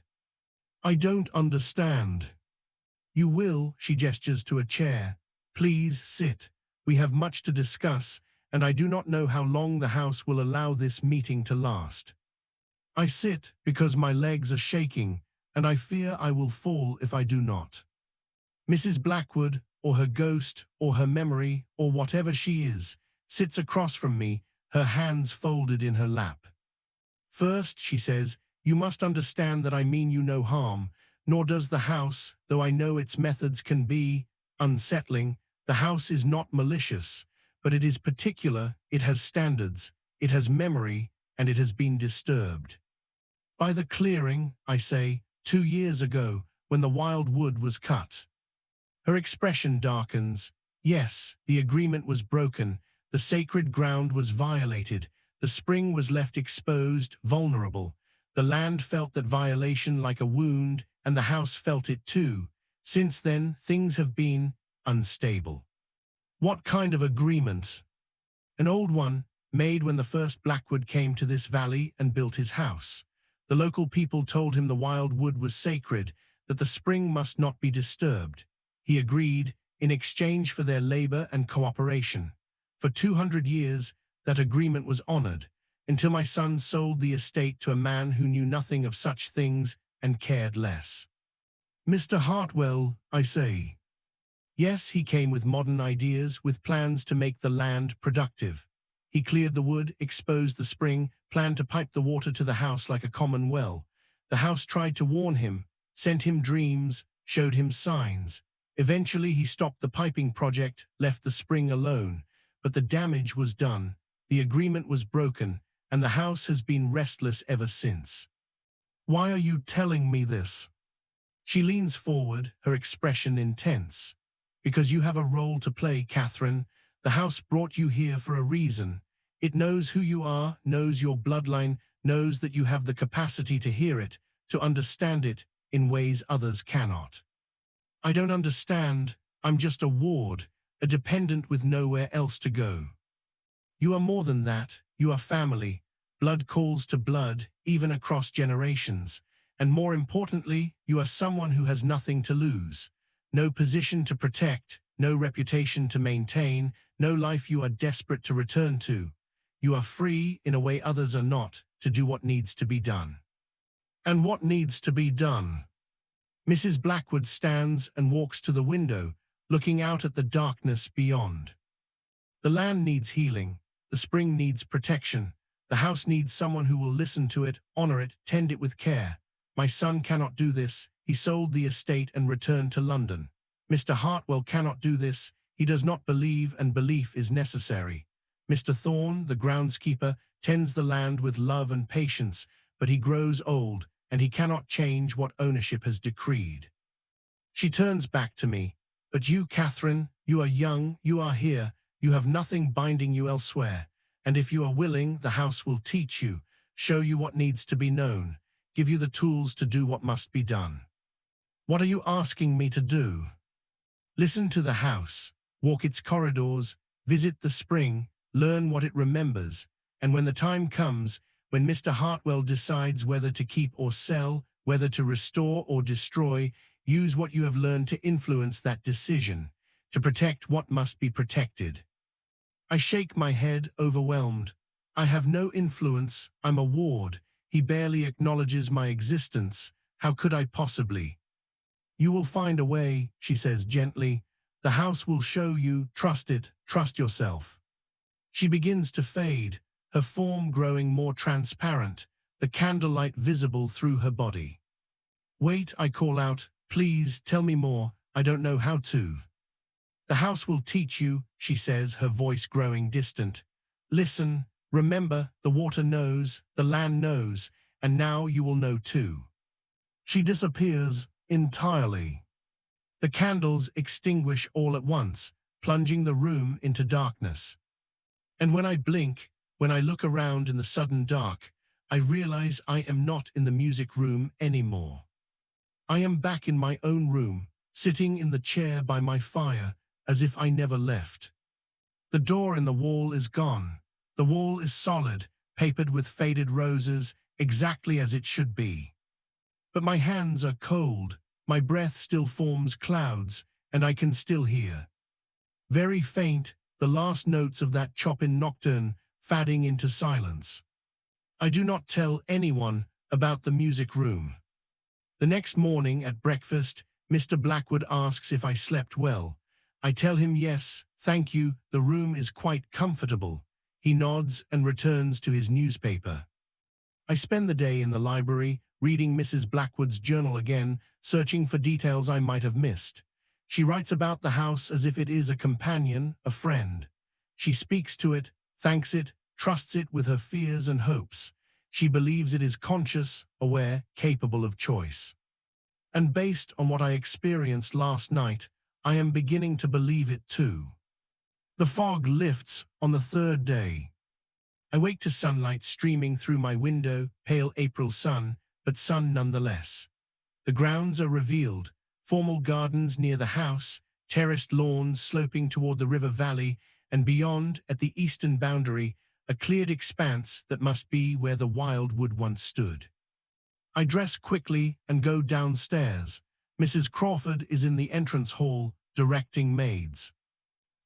"I don't understand." "You will." She gestures to a chair. "Please sit. We have much to discuss, and I do not know how long the house will allow this meeting to last." I sit because my legs are shaking, and I fear I will fall if I do not. Mrs. Blackwood, or her ghost, or her memory, or whatever she is, sits across from me, her hands folded in her lap. "First," she says, "you must understand that I mean you no harm, nor does the house, though I know its methods can be unsettling. The house is not malicious, but it is particular, it has standards, it has memory, and it has been disturbed. By the clearing," I say, 2 years ago, when the wild wood was cut." Her expression darkens. "Yes, the agreement was broken, the sacred ground was violated, the spring was left exposed, vulnerable. The land felt that violation like a wound, and the house felt it too. Since then, things have been unstable." "What kind of agreement?" "An old one, made when the first Blackwood came to this valley and built his house. The local people told him the wild wood was sacred, that the spring must not be disturbed. He agreed, in exchange for their labor and cooperation. For 200 years, that agreement was honored, until my son sold the estate to a man who knew nothing of such things and cared less." "Mr. Hartwell," I say. "Yes, he came with modern ideas, with plans to make the land productive. He cleared the wood, exposed the spring, planned to pipe the water to the house like a common well. The house tried to warn him, sent him dreams, showed him signs. Eventually he stopped the piping project, left the spring alone. But the damage was done, the agreement was broken, and the house has been restless ever since." "Why are you telling me this?" She leans forward, her expression intense. "Because you have a role to play, Catherine. The house brought you here for a reason. It knows who you are, knows your bloodline, knows that you have the capacity to hear it, to understand it in ways others cannot." "I don't understand. I'm just a ward, a dependent with nowhere else to go." "You are more than that. You are family. Blood calls to blood, even across generations. And more importantly, you are someone who has nothing to lose. No position to protect, no reputation to maintain, no life you are desperate to return to. You are free, in a way others are not, to do what needs to be done." And what needs to be done? Mrs. Blackwood stands and walks to the window, looking out at the darkness beyond. The land needs healing, the spring needs protection, the house needs someone who will listen to it, honor it, tend it with care. My son cannot do this, he sold the estate and returned to London. Mr. Hartwell cannot do this, he does not believe and belief is necessary. Mr. Thorne, the groundskeeper, tends the land with love and patience, but he grows old, and he cannot change what ownership has decreed. She turns back to me. But you, Catherine, you are young, you are here, you have nothing binding you elsewhere, and if you are willing, the house will teach you, show you what needs to be known, give you the tools to do what must be done. What are you asking me to do? Listen to the house, walk its corridors, visit the spring, learn what it remembers, and when the time comes, when Mr. Hartwell decides whether to keep or sell, whether to restore or destroy, use what you have learned to influence that decision, to protect what must be protected. I shake my head, overwhelmed. I have no influence, I'm a ward. He barely acknowledges my existence. How could I possibly? You will find a way, she says gently. The house will show you, trust it, trust yourself. She begins to fade, her form growing more transparent, the candlelight visible through her body. Wait, I call out, please tell me more, I don't know how to. The house will teach you, she says, her voice growing distant. Listen, remember, the water knows, the land knows, and now you will know too. She disappears entirely. The candles extinguish all at once, plunging the room into darkness. And when I blink, when I look around in the sudden dark, I realize I am not in the music room anymore. I am back in my own room, sitting in the chair by my fire, as if I never left. The door in the wall is gone. The wall is solid, papered with faded roses, exactly as it should be. But my hands are cold, my breath still forms clouds, and I can still hear. Very faint, the last notes of that Chopin nocturne fading into silence. I do not tell anyone about the music room. The next morning at breakfast, Mr. Blackwood asks if I slept well. I tell him yes, thank you, the room is quite comfortable. He nods and returns to his newspaper. I spend the day in the library, reading Mrs. Blackwood's journal again, searching for details I might have missed. She writes about the house as if it is a companion, a friend. She speaks to it, thanks it, trusts it with her fears and hopes. She believes it is conscious, aware, capable of choice. And based on what I experienced last night, I am beginning to believe it too. The fog lifts on the third day. I wake to sunlight streaming through my window, pale April sun, but sun nonetheless. The grounds are revealed, formal gardens near the house, terraced lawns sloping toward the river valley, and beyond, at the eastern boundary, a cleared expanse that must be where the wild wood once stood. I dress quickly and go downstairs. Mrs. Crawford is in the entrance hall, directing maids.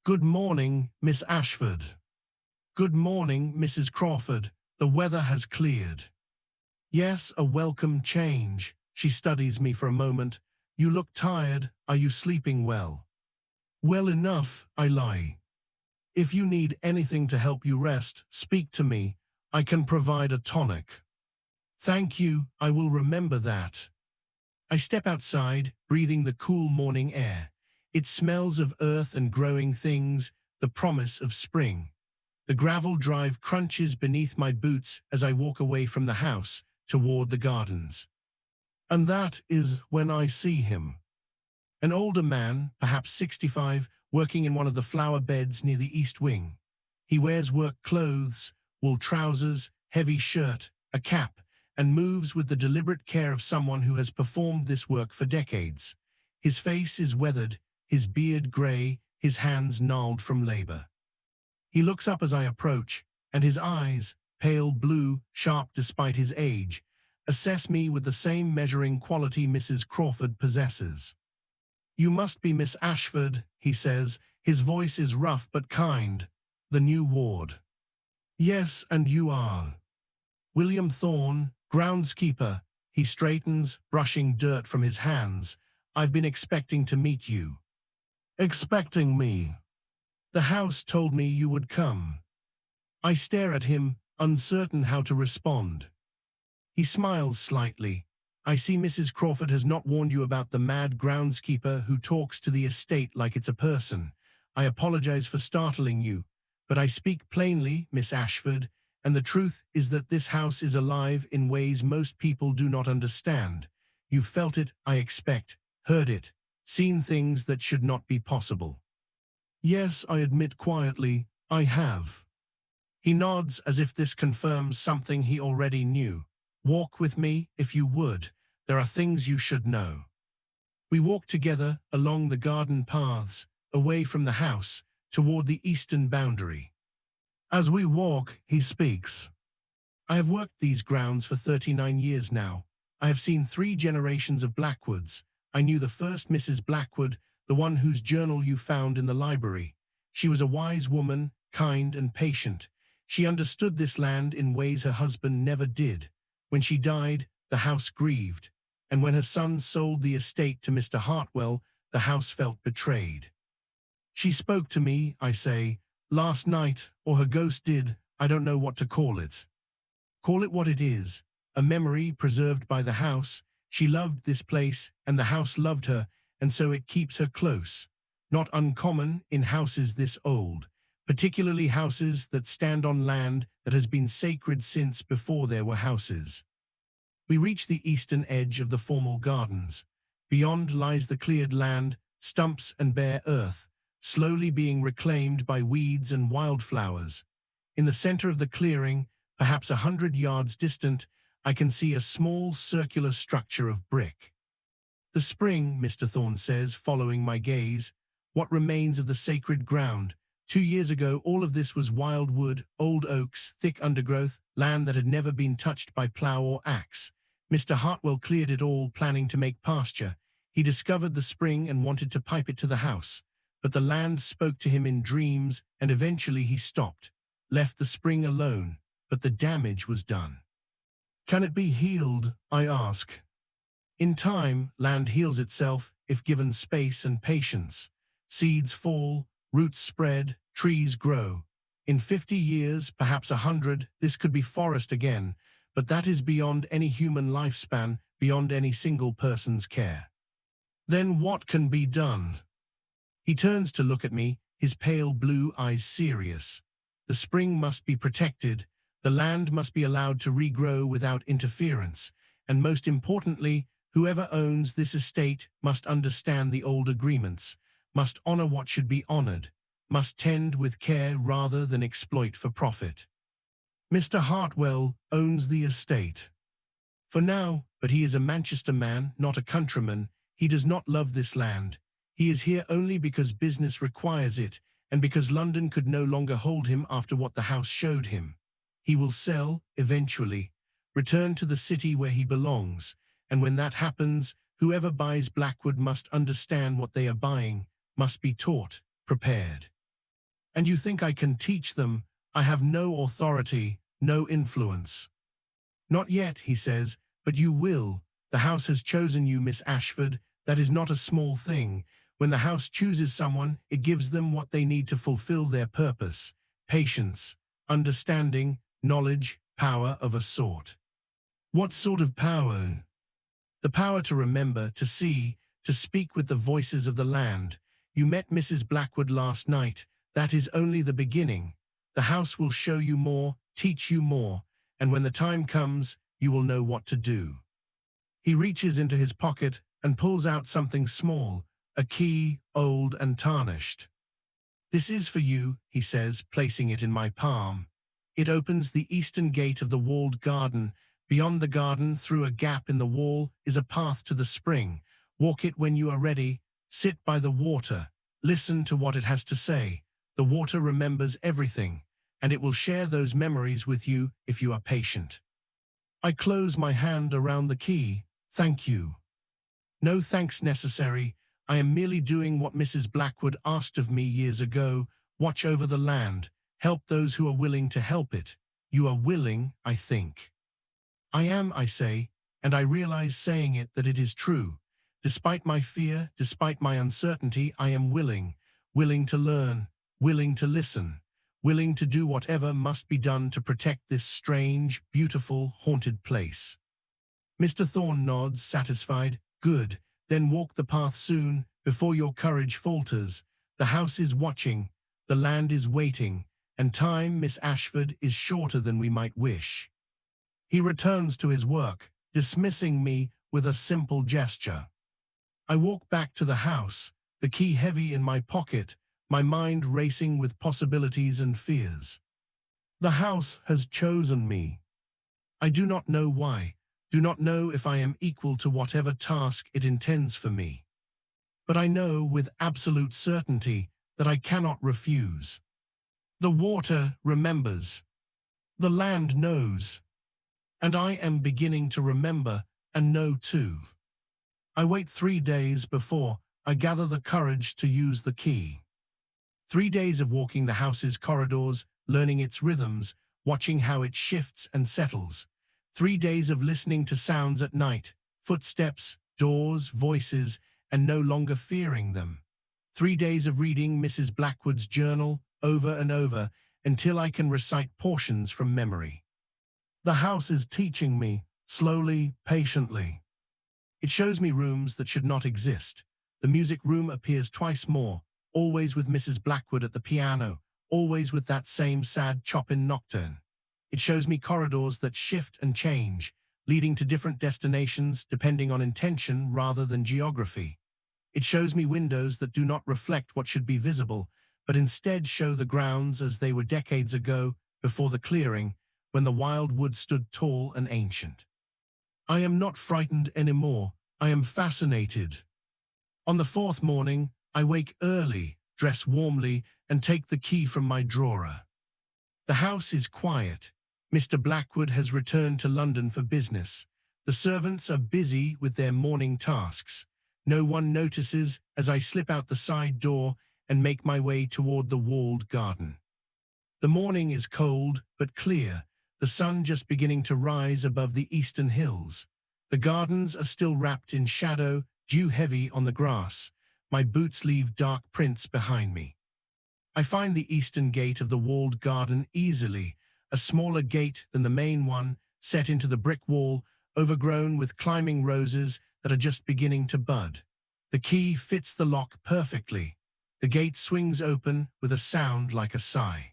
Good morning, Miss Ashford. Good morning, Mrs. Crawford. The weather has cleared. Yes, a welcome change. She studies me for a moment. You look tired. Are you sleeping well? Well enough, I lie. If you need anything to help you rest, speak to me. I can provide a tonic. Thank you, I will remember that. I step outside, breathing the cool morning air. It smells of earth and growing things, the promise of spring. The gravel drive crunches beneath my boots as I walk away from the house toward the gardens. And that is when I see him. An older man, perhaps 65, working in one of the flower beds near the east wing. He wears work clothes, wool trousers, heavy shirt, a cap, and moves with the deliberate care of someone who has performed this work for decades. His face is weathered, his beard gray, his hands gnarled from labor. He looks up as I approach, and his eyes, pale blue, sharp despite his age, assess me with the same measuring quality Mrs. Crawford possesses. You must be Miss Ashford, he says. His voice is rough but kind. The new ward. Yes, and you are. William Thorne, groundskeeper. He straightens, brushing dirt from his hands. I've been expecting to meet you. Expecting me? The house told me you would come. I stare at him, uncertain how to respond. He smiles slightly. I see Mrs. Crawford has not warned you about the mad groundskeeper who talks to the estate like it's a person. I apologize for startling you, but I speak plainly, Miss Ashford, and the truth is that this house is alive in ways most people do not understand. You've felt it, I expect, heard it, seen things that should not be possible. Yes, I admit quietly, I have. He nods as if this confirms something he already knew. Walk with me, if you would. There are things you should know. We walk together along the garden paths, away from the house, toward the eastern boundary. As we walk, he speaks. I have worked these grounds for 39 years now. I have seen 3 generations of Blackwoods. I knew the first Mrs. Blackwood, the one whose journal you found in the library. She was a wise woman, kind and patient. She understood this land in ways her husband never did. When she died, the house grieved, and when her son sold the estate to Mr. Hartwell, the house felt betrayed. She spoke to me, I say, last night, or her ghost did, I don't know what to call it. Call it what it is, a memory preserved by the house. She loved this place, and the house loved her, and so it keeps her close. Not uncommon in houses this old, particularly houses that stand on land that has been sacred since before there were houses. We reach the eastern edge of the formal gardens. Beyond lies the cleared land, stumps and bare earth, slowly being reclaimed by weeds and wildflowers. In the center of the clearing, perhaps 100 yards distant, I can see a small circular structure of brick. The spring, Mr. Thorne says, following my gaze. What remains of the sacred ground? 2 years ago, all of this was wild wood, old oaks, thick undergrowth, land that had never been touched by plow or axe. Mr. Hartwell cleared it all, planning to make pasture. He discovered the spring and wanted to pipe it to the house. But the land spoke to him in dreams, and eventually he stopped, left the spring alone, but the damage was done. Can it be healed? I ask. In time, land heals itself if given space and patience. Seeds fall, roots spread, trees grow. In 50 years, perhaps 100, this could be forest again, but that is beyond any human lifespan, beyond any single person's care. Then what can be done? He turns to look at me, his pale blue eyes serious. The spring must be protected, the land must be allowed to regrow without interference, and most importantly, whoever owns this estate must understand the old agreements, must honor what should be honored, must tend with care rather than exploit for profit. Mr. Hartwell owns the estate. For now, but he is a Manchester man, not a countryman. He does not love this land. He is here only because business requires it, and because London could no longer hold him after what the house showed him. He will sell, eventually, return to the city where he belongs, and when that happens, whoever buys Blackwood must understand what they are buying, must be taught, prepared. And you think I can teach them? I have no authority, no influence. Not yet, he says, but you will. The house has chosen you, Miss Ashford. That is not a small thing. When the house chooses someone, it gives them what they need to fulfill their purpose. Patience, understanding, knowledge, power of a sort. What sort of power? The power to remember, to see, to speak with the voices of the land. You met Mrs. Blackwood last night. That is only the beginning. The house will show you more, teach you more, and when the time comes, you will know what to do. He reaches into his pocket and pulls out something small, a key, old and tarnished. This is for you, he says, placing it in my palm. It opens the eastern gate of the walled garden. Beyond the garden, through a gap in the wall, is a path to the spring. Walk it when you are ready. Sit by the water. Listen to what it has to say. The water remembers everything, and it will share those memories with you if you are patient. I close my hand around the key. Thank you. No thanks necessary. I am merely doing what Mrs. Blackwood asked of me years ago. Watch over the land. Help those who are willing to help it. You are willing, I think. I am, I say, and I realize saying it that it is true. Despite my fear, despite my uncertainty, I am willing to learn, willing to listen, willing to do whatever must be done to protect this strange, beautiful, haunted place. Mr. Thorne nods, satisfied. Good, then walk the path soon, before your courage falters. The house is watching, the land is waiting, and time, Miss Ashford, is shorter than we might wish. He returns to his work, dismissing me with a simple gesture. I walk back to the house, the key heavy in my pocket, my mind racing with possibilities and fears. The house has chosen me. I do not know why, do not know if I am equal to whatever task it intends for me. But I know with absolute certainty that I cannot refuse. The water remembers. The land knows. And I am beginning to remember and know too. I wait 3 days before I gather the courage to use the key. 3 days of walking the house's corridors, learning its rhythms, watching how it shifts and settles. 3 days of listening to sounds at night, footsteps, doors, voices, and no longer fearing them. 3 days of reading Mrs. Blackwood's journal over and over until I can recite portions from memory. The house is teaching me, slowly, patiently. It shows me rooms that should not exist. The music room appears twice more, always with Mrs. Blackwood at the piano, always with that same sad Chopin nocturne. It shows me corridors that shift and change, leading to different destinations depending on intention rather than geography. It shows me windows that do not reflect what should be visible, but instead show the grounds as they were decades ago, before the clearing, when the wild wood stood tall and ancient. I am not frightened anymore. I am fascinated. On the 4th morning, I wake early, dress warmly, and take the key from my drawer. The house is quiet. Mr. Blackwood has returned to London for business. The servants are busy with their morning tasks. No one notices as I slip out the side door and make my way toward the walled garden. The morning is cold but clear, the sun just beginning to rise above the eastern hills. The gardens are still wrapped in shadow, dew heavy on the grass. My boots leave dark prints behind me. I find the eastern gate of the walled garden easily, a smaller gate than the main one, set into the brick wall, overgrown with climbing roses that are just beginning to bud. The key fits the lock perfectly. The gate swings open with a sound like a sigh.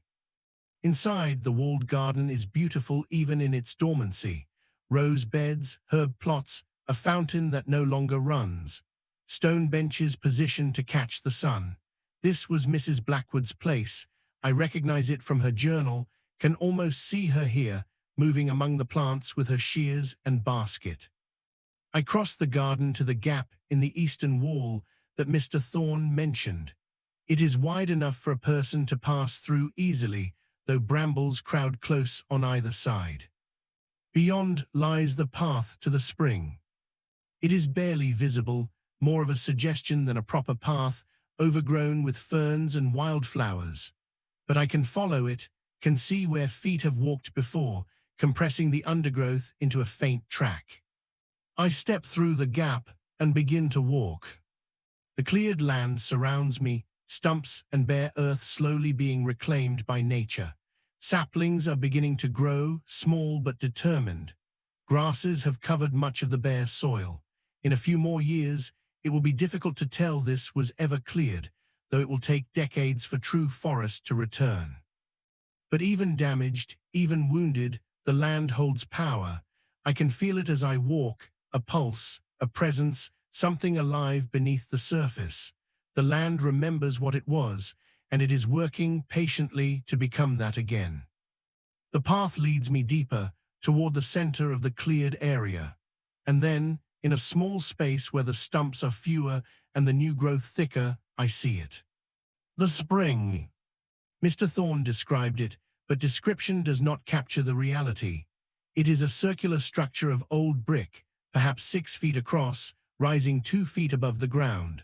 Inside, the walled garden is beautiful even in its dormancy. Rose beds, herb plots, a fountain that no longer runs. Stone benches positioned to catch the sun. This was Mrs. Blackwood's place. I recognize it from her journal, can almost see her here, moving among the plants with her shears and basket. I cross the garden to the gap in the eastern wall that Mr. Thorne mentioned. It is wide enough for a person to pass through easily, though brambles crowd close on either side. Beyond lies the path to the spring. It is barely visible, more of a suggestion than a proper path, overgrown with ferns and wildflowers. But I can follow it, can see where feet have walked before, compressing the undergrowth into a faint track. I step through the gap and begin to walk. The cleared land surrounds me, stumps and bare earth slowly being reclaimed by nature. Saplings are beginning to grow, small but determined. Grasses have covered much of the bare soil. In a few more years, it will be difficult to tell this was ever cleared, though it will take decades for true forest to return. But even damaged, even wounded, the land holds power. I can feel it as I walk, a pulse, a presence, something alive beneath the surface. The land remembers what it was, and it is working patiently to become that again. The path leads me deeper, toward the center of the cleared area. And then, in a small space where the stumps are fewer and the new growth thicker, I see it. The spring. Mr. Thorne described it, but description does not capture the reality. It is a circular structure of old brick, perhaps 6 feet across, rising 2 feet above the ground.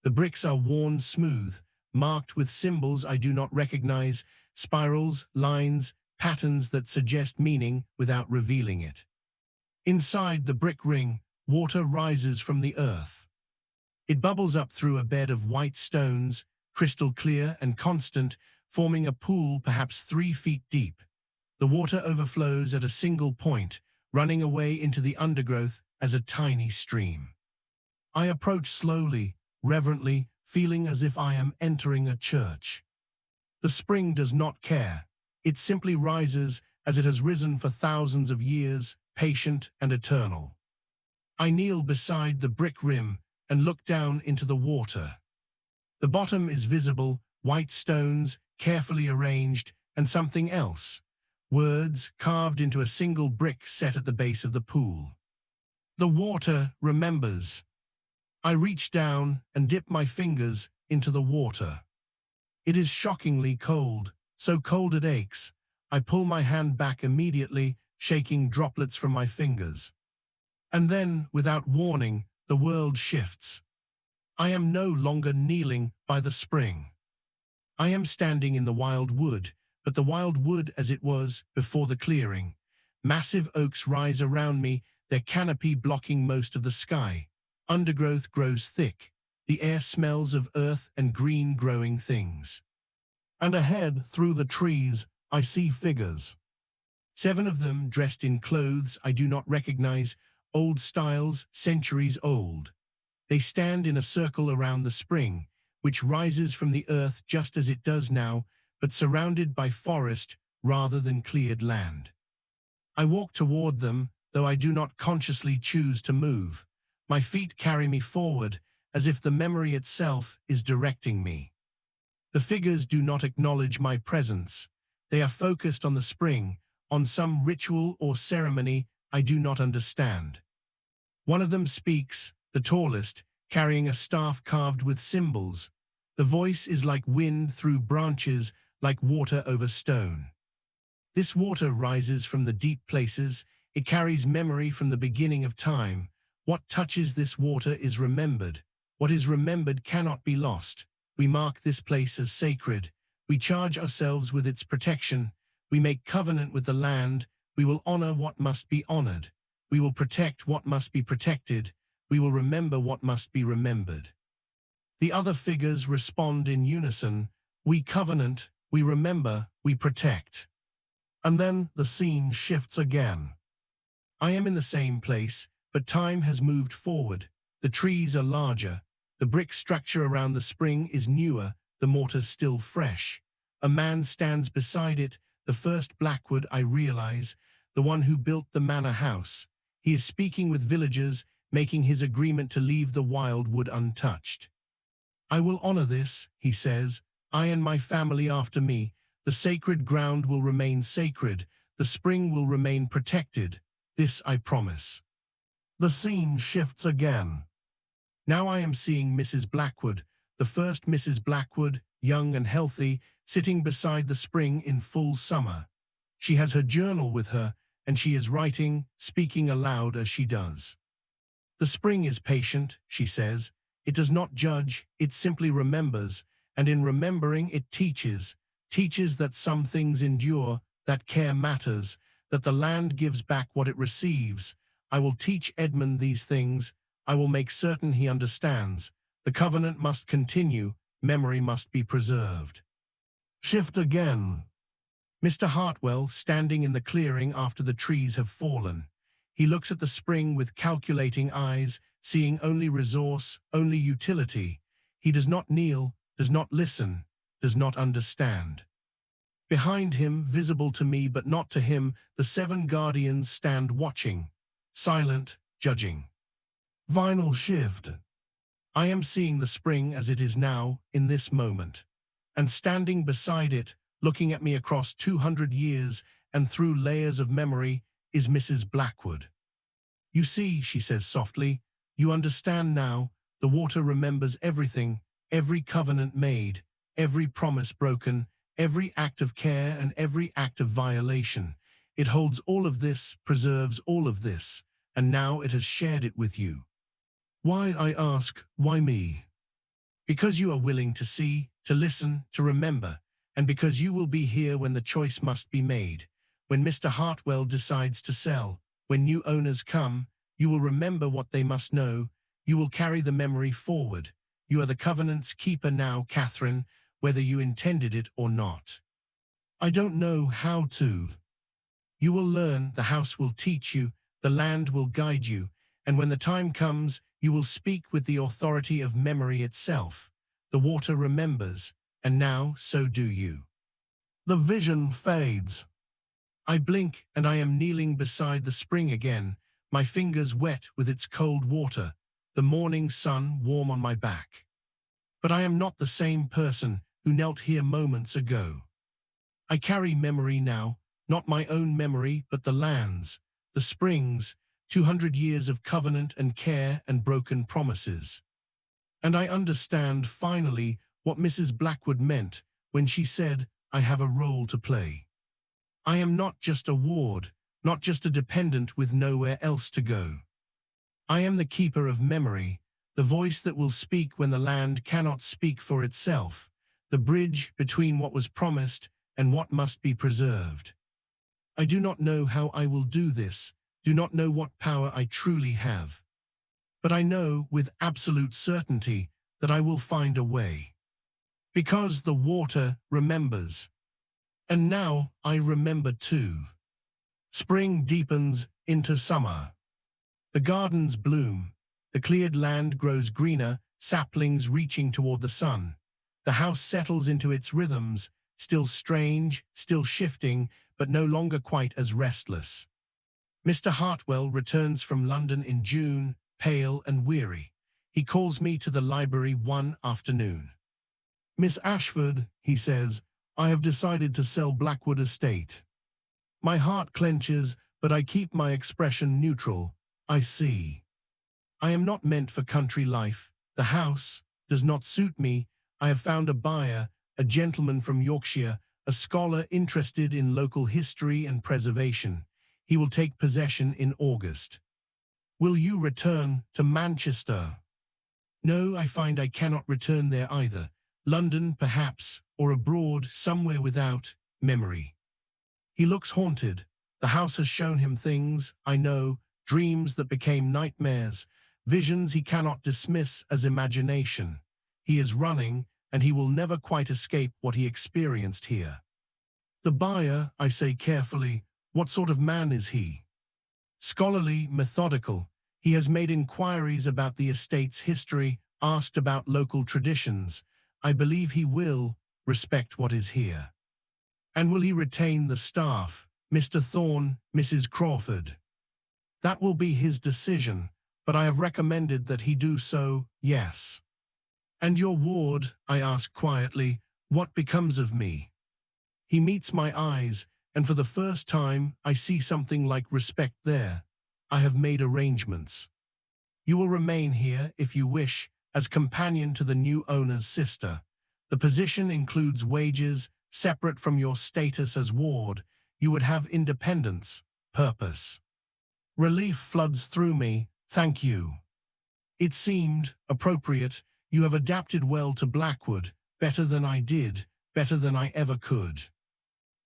The bricks are worn smooth, marked with symbols I do not recognize, spirals, lines, patterns that suggest meaning without revealing it. Inside the brick ring, water rises from the earth. It bubbles up through a bed of white stones, crystal clear and constant, forming a pool perhaps 3 feet deep. The water overflows at a single point, running away into the undergrowth as a tiny stream. I approach slowly, reverently, feeling as if I am entering a church. The spring does not care. It simply rises as it has risen for thousands of years, patient and eternal. I kneel beside the brick rim and look down into the water. The bottom is visible, white stones, carefully arranged, and something else. Words carved into a single brick set at the base of the pool. The water remembers. I reach down and dip my fingers into the water. It is shockingly cold, so cold it aches. I pull my hand back immediately, shaking droplets from my fingers. And then, without warning, the world shifts. I am no longer kneeling by the spring. I am standing in the wild wood, but the wild wood as it was before the clearing. Massive oaks rise around me, their canopy blocking most of the sky. Undergrowth grows thick. The air smells of earth and green growing things. And ahead, through the trees, I see figures. 7 of them dressed in clothes I do not recognize, old styles, centuries old. They stand in a circle around the spring, which rises from the earth just as it does now, but surrounded by forest rather than cleared land. I walk toward them, though I do not consciously choose to move. My feet carry me forward, as if the memory itself is directing me. The figures do not acknowledge my presence. They are focused on the spring, on some ritual or ceremony I do not understand. One of them speaks, the tallest, carrying a staff carved with symbols. The voice is like wind through branches, like water over stone. This water rises from the deep places. It carries memory from the beginning of time. What touches this water is remembered. What is remembered cannot be lost. We mark this place as sacred. We charge ourselves with its protection. We make covenant with the land. We will honor what must be honored. We will protect what must be protected. We will remember what must be remembered. The other figures respond in unison. We covenant, we remember, we protect. And then the scene shifts again. I am in the same place, but time has moved forward. The trees are larger. The brick structure around the spring is newer, the mortar still fresh. A man stands beside it, the first Blackwood I realize, the one who built the manor house. He is speaking with villagers, making his agreement to leave the wild wood untouched. I will honor this, he says, I and my family after me. The sacred ground will remain sacred. The spring will remain protected. This I promise. The scene shifts again. Now I am seeing Mrs. Blackwood, the first Mrs. Blackwood, young and healthy, sitting beside the spring in full summer. She has her journal with her, and she is writing, speaking aloud as she does. The spring is patient, she says. It does not judge, it simply remembers, and in remembering it teaches that some things endure, that care matters, that the land gives back what it receives. I will teach Edmund these things. I will make certain he understands. The covenant must continue. Memory must be preserved. Shift again. Mr. Hartwell, standing in the clearing after the trees have fallen. He looks at the spring with calculating eyes, seeing only resource, only utility. He does not kneel, does not listen, does not understand. Behind him, visible to me but not to him, the 7 guardians stand watching, silent, judging. Vinyl shift. I am seeing the spring as it is now, in this moment. And standing beside it, looking at me across 200 years and through layers of memory, is Mrs. Blackwood. You see, she says softly, you understand now. The water remembers everything, every covenant made, every promise broken, every act of care and every act of violation. It holds all of this, preserves all of this, and now it has shared it with you. Why, I ask, why me? Because you are willing to see, to listen, to remember, and because you will be here when the choice must be made, when Mr. Hartwell decides to sell, When new owners come, you will remember what they must know. You will carry the memory forward. You are the covenant's keeper now, Catherine, whether you intended it or not. I don't know how to. You will learn, the house will teach you, the land will guide you, and when the time comes, you will speak with the authority of memory itself. The water remembers, and now so do you. The vision fades. I blink, and I am kneeling beside the spring again, my fingers wet with its cold water, the morning sun warm on my back. But I am not the same person who knelt here moments ago. I carry memory now, not my own memory, but the land's, the spring's, 200 years of covenant and care and broken promises. And I understand, finally, what Mrs. Blackwood meant when she said, I have a role to play. I am not just a ward, not just a dependent with nowhere else to go. I am the keeper of memory, the voice that will speak when the land cannot speak for itself, the bridge between what was promised and what must be preserved. I do not know how I will do this, do not know what power I truly have. But I know with absolute certainty that I will find a way. Because the water remembers. And now I remember too. Spring deepens into summer. The gardens bloom. The cleared land grows greener, saplings reaching toward the sun. The house settles into its rhythms, still strange, still shifting, but no longer quite as restless. Mr. Hartwell returns from London in June, pale and weary. He calls me to the library one afternoon. Miss Ashford, he says, I have decided to sell Blackwood Estate. My heart clenches, but I keep my expression neutral. I see. I am not meant for country life. The house does not suit me. I have found a buyer, a gentleman from Yorkshire, a scholar interested in local history and preservation. He will take possession in August. Will you return to Manchester? No, I find I cannot return there either. London, perhaps, or abroad, somewhere without memory. He looks haunted. The house has shown him things, I know, dreams that became nightmares, visions he cannot dismiss as imagination. He is running, and he will never quite escape what he experienced here. The buyer, I say carefully, what sort of man is he? Scholarly, methodical. He has made inquiries about the estate's history, asked about local traditions. I believe he will respect what is here. And will he retain the staff, Mr. Thorne, Mrs. Crawford? That will be his decision, but I have recommended that he do so, yes. And your ward, I ask quietly, what becomes of me? He meets my eyes, and for the first time I see something like respect there. I have made arrangements. You will remain here, if you wish, as companion to the new owner's sister. The position includes wages, separate from your status as ward. You would have independence, purpose. Relief floods through me, thank you. It seemed appropriate. You have adapted well to Blackwood, better than I did, better than I ever could.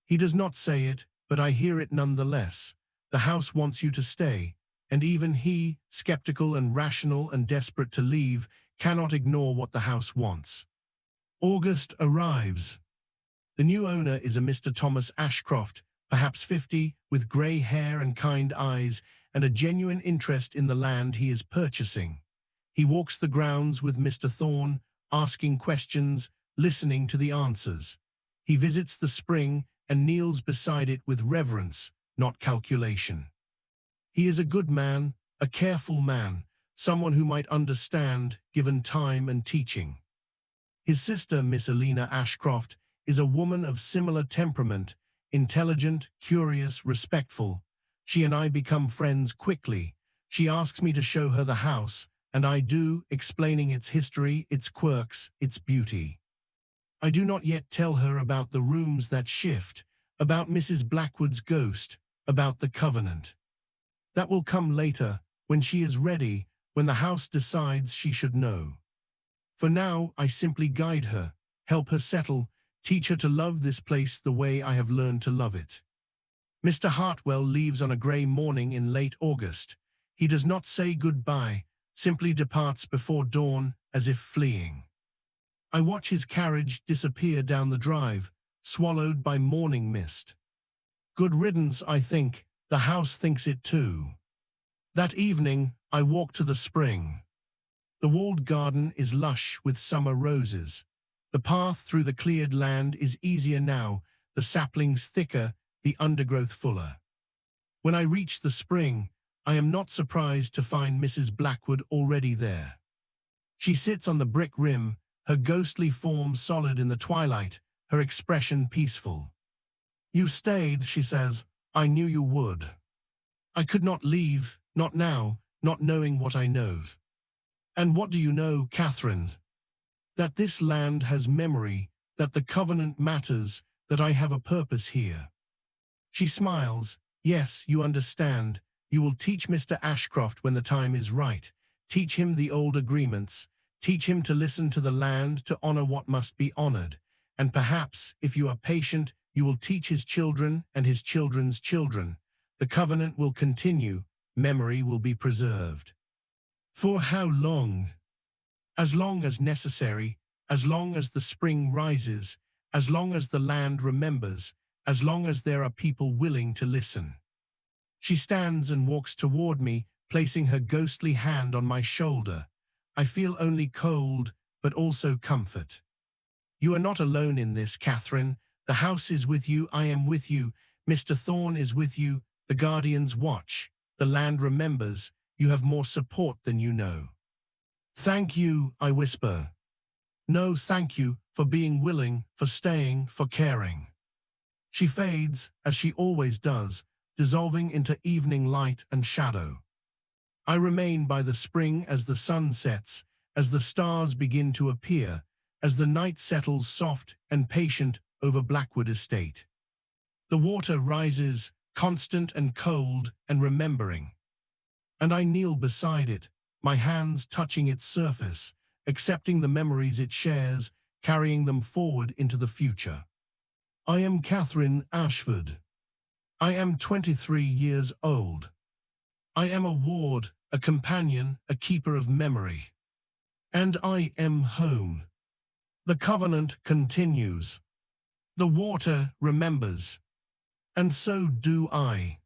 He does not say it, but I hear it nonetheless. The house wants you to stay, and even he, skeptical and rational and desperate to leave, cannot ignore what the house wants. August arrives. The new owner is a Mr. Thomas Ashcroft, perhaps 50, with grey hair and kind eyes, and a genuine interest in the land he is purchasing. He walks the grounds with Mr. Thorne, asking questions, listening to the answers. He visits the spring and kneels beside it with reverence, not calculation. He is a good man, a careful man, someone who might understand, given time and teaching. His sister, Miss Elena Ashcroft, is a woman of similar temperament, intelligent, curious, respectful. She and I become friends quickly. She asks me to show her the house, and I do, explaining its history, its quirks, its beauty. I do not yet tell her about the rooms that shift, about Mrs. Blackwood's ghost, about the covenant. That will come later, when she is ready, when the house decides she should know. For now, I simply guide her, help her settle, teach her to love this place the way I have learned to love it. Mr. Hartwell leaves on a grey morning in late August. He does not say goodbye, simply departs before dawn as if fleeing. I watch his carriage disappear down the drive, swallowed by morning mist. Good riddance, I think. The house thinks it too. That evening, I walk to the spring. The walled garden is lush with summer roses. The path through the cleared land is easier now, the saplings thicker, the undergrowth fuller. When I reach the spring, I am not surprised to find Mrs. Blackwood already there. She sits on the brick rim, her ghostly form solid in the twilight, her expression peaceful. "You stayed," she says. "I knew you would. I could not leave, not now, not knowing what I know." "And what do you know, Catherine? That this land has memory, that the covenant matters, that I have a purpose here." She smiles. "Yes, you understand. You will teach Mr. Ashcroft when the time is right. Teach him the old agreements. Teach him to listen to the land, to honor what must be honored. And perhaps, if you are patient, you will teach his children and his children's children. The covenant will continue. Memory will be preserved." For how long? As long as necessary, as long as the spring rises, as long as the land remembers, as long as there are people willing to listen. She stands and walks toward me, placing her ghostly hand on my shoulder. I feel only cold, but also comfort. "You are not alone in this, Catherine. The house is with you, I am with you, Mr. Thorne is with you, the guardians watch, the land remembers, you have more support than you know." "Thank you," I whisper. "No, thank you, for being willing, for staying, for caring." She fades, as she always does, dissolving into evening light and shadow. I remain by the spring as the sun sets, as the stars begin to appear, as the night settles soft and patient over Blackwood Estate. The water rises, constant and cold and remembering. And I kneel beside it, my hands touching its surface, accepting the memories it shares, carrying them forward into the future. I am Catherine Ashford. I am 23 years old. I am a ward, a companion, a keeper of memory. And I am home. The covenant continues. The water remembers. And so do I.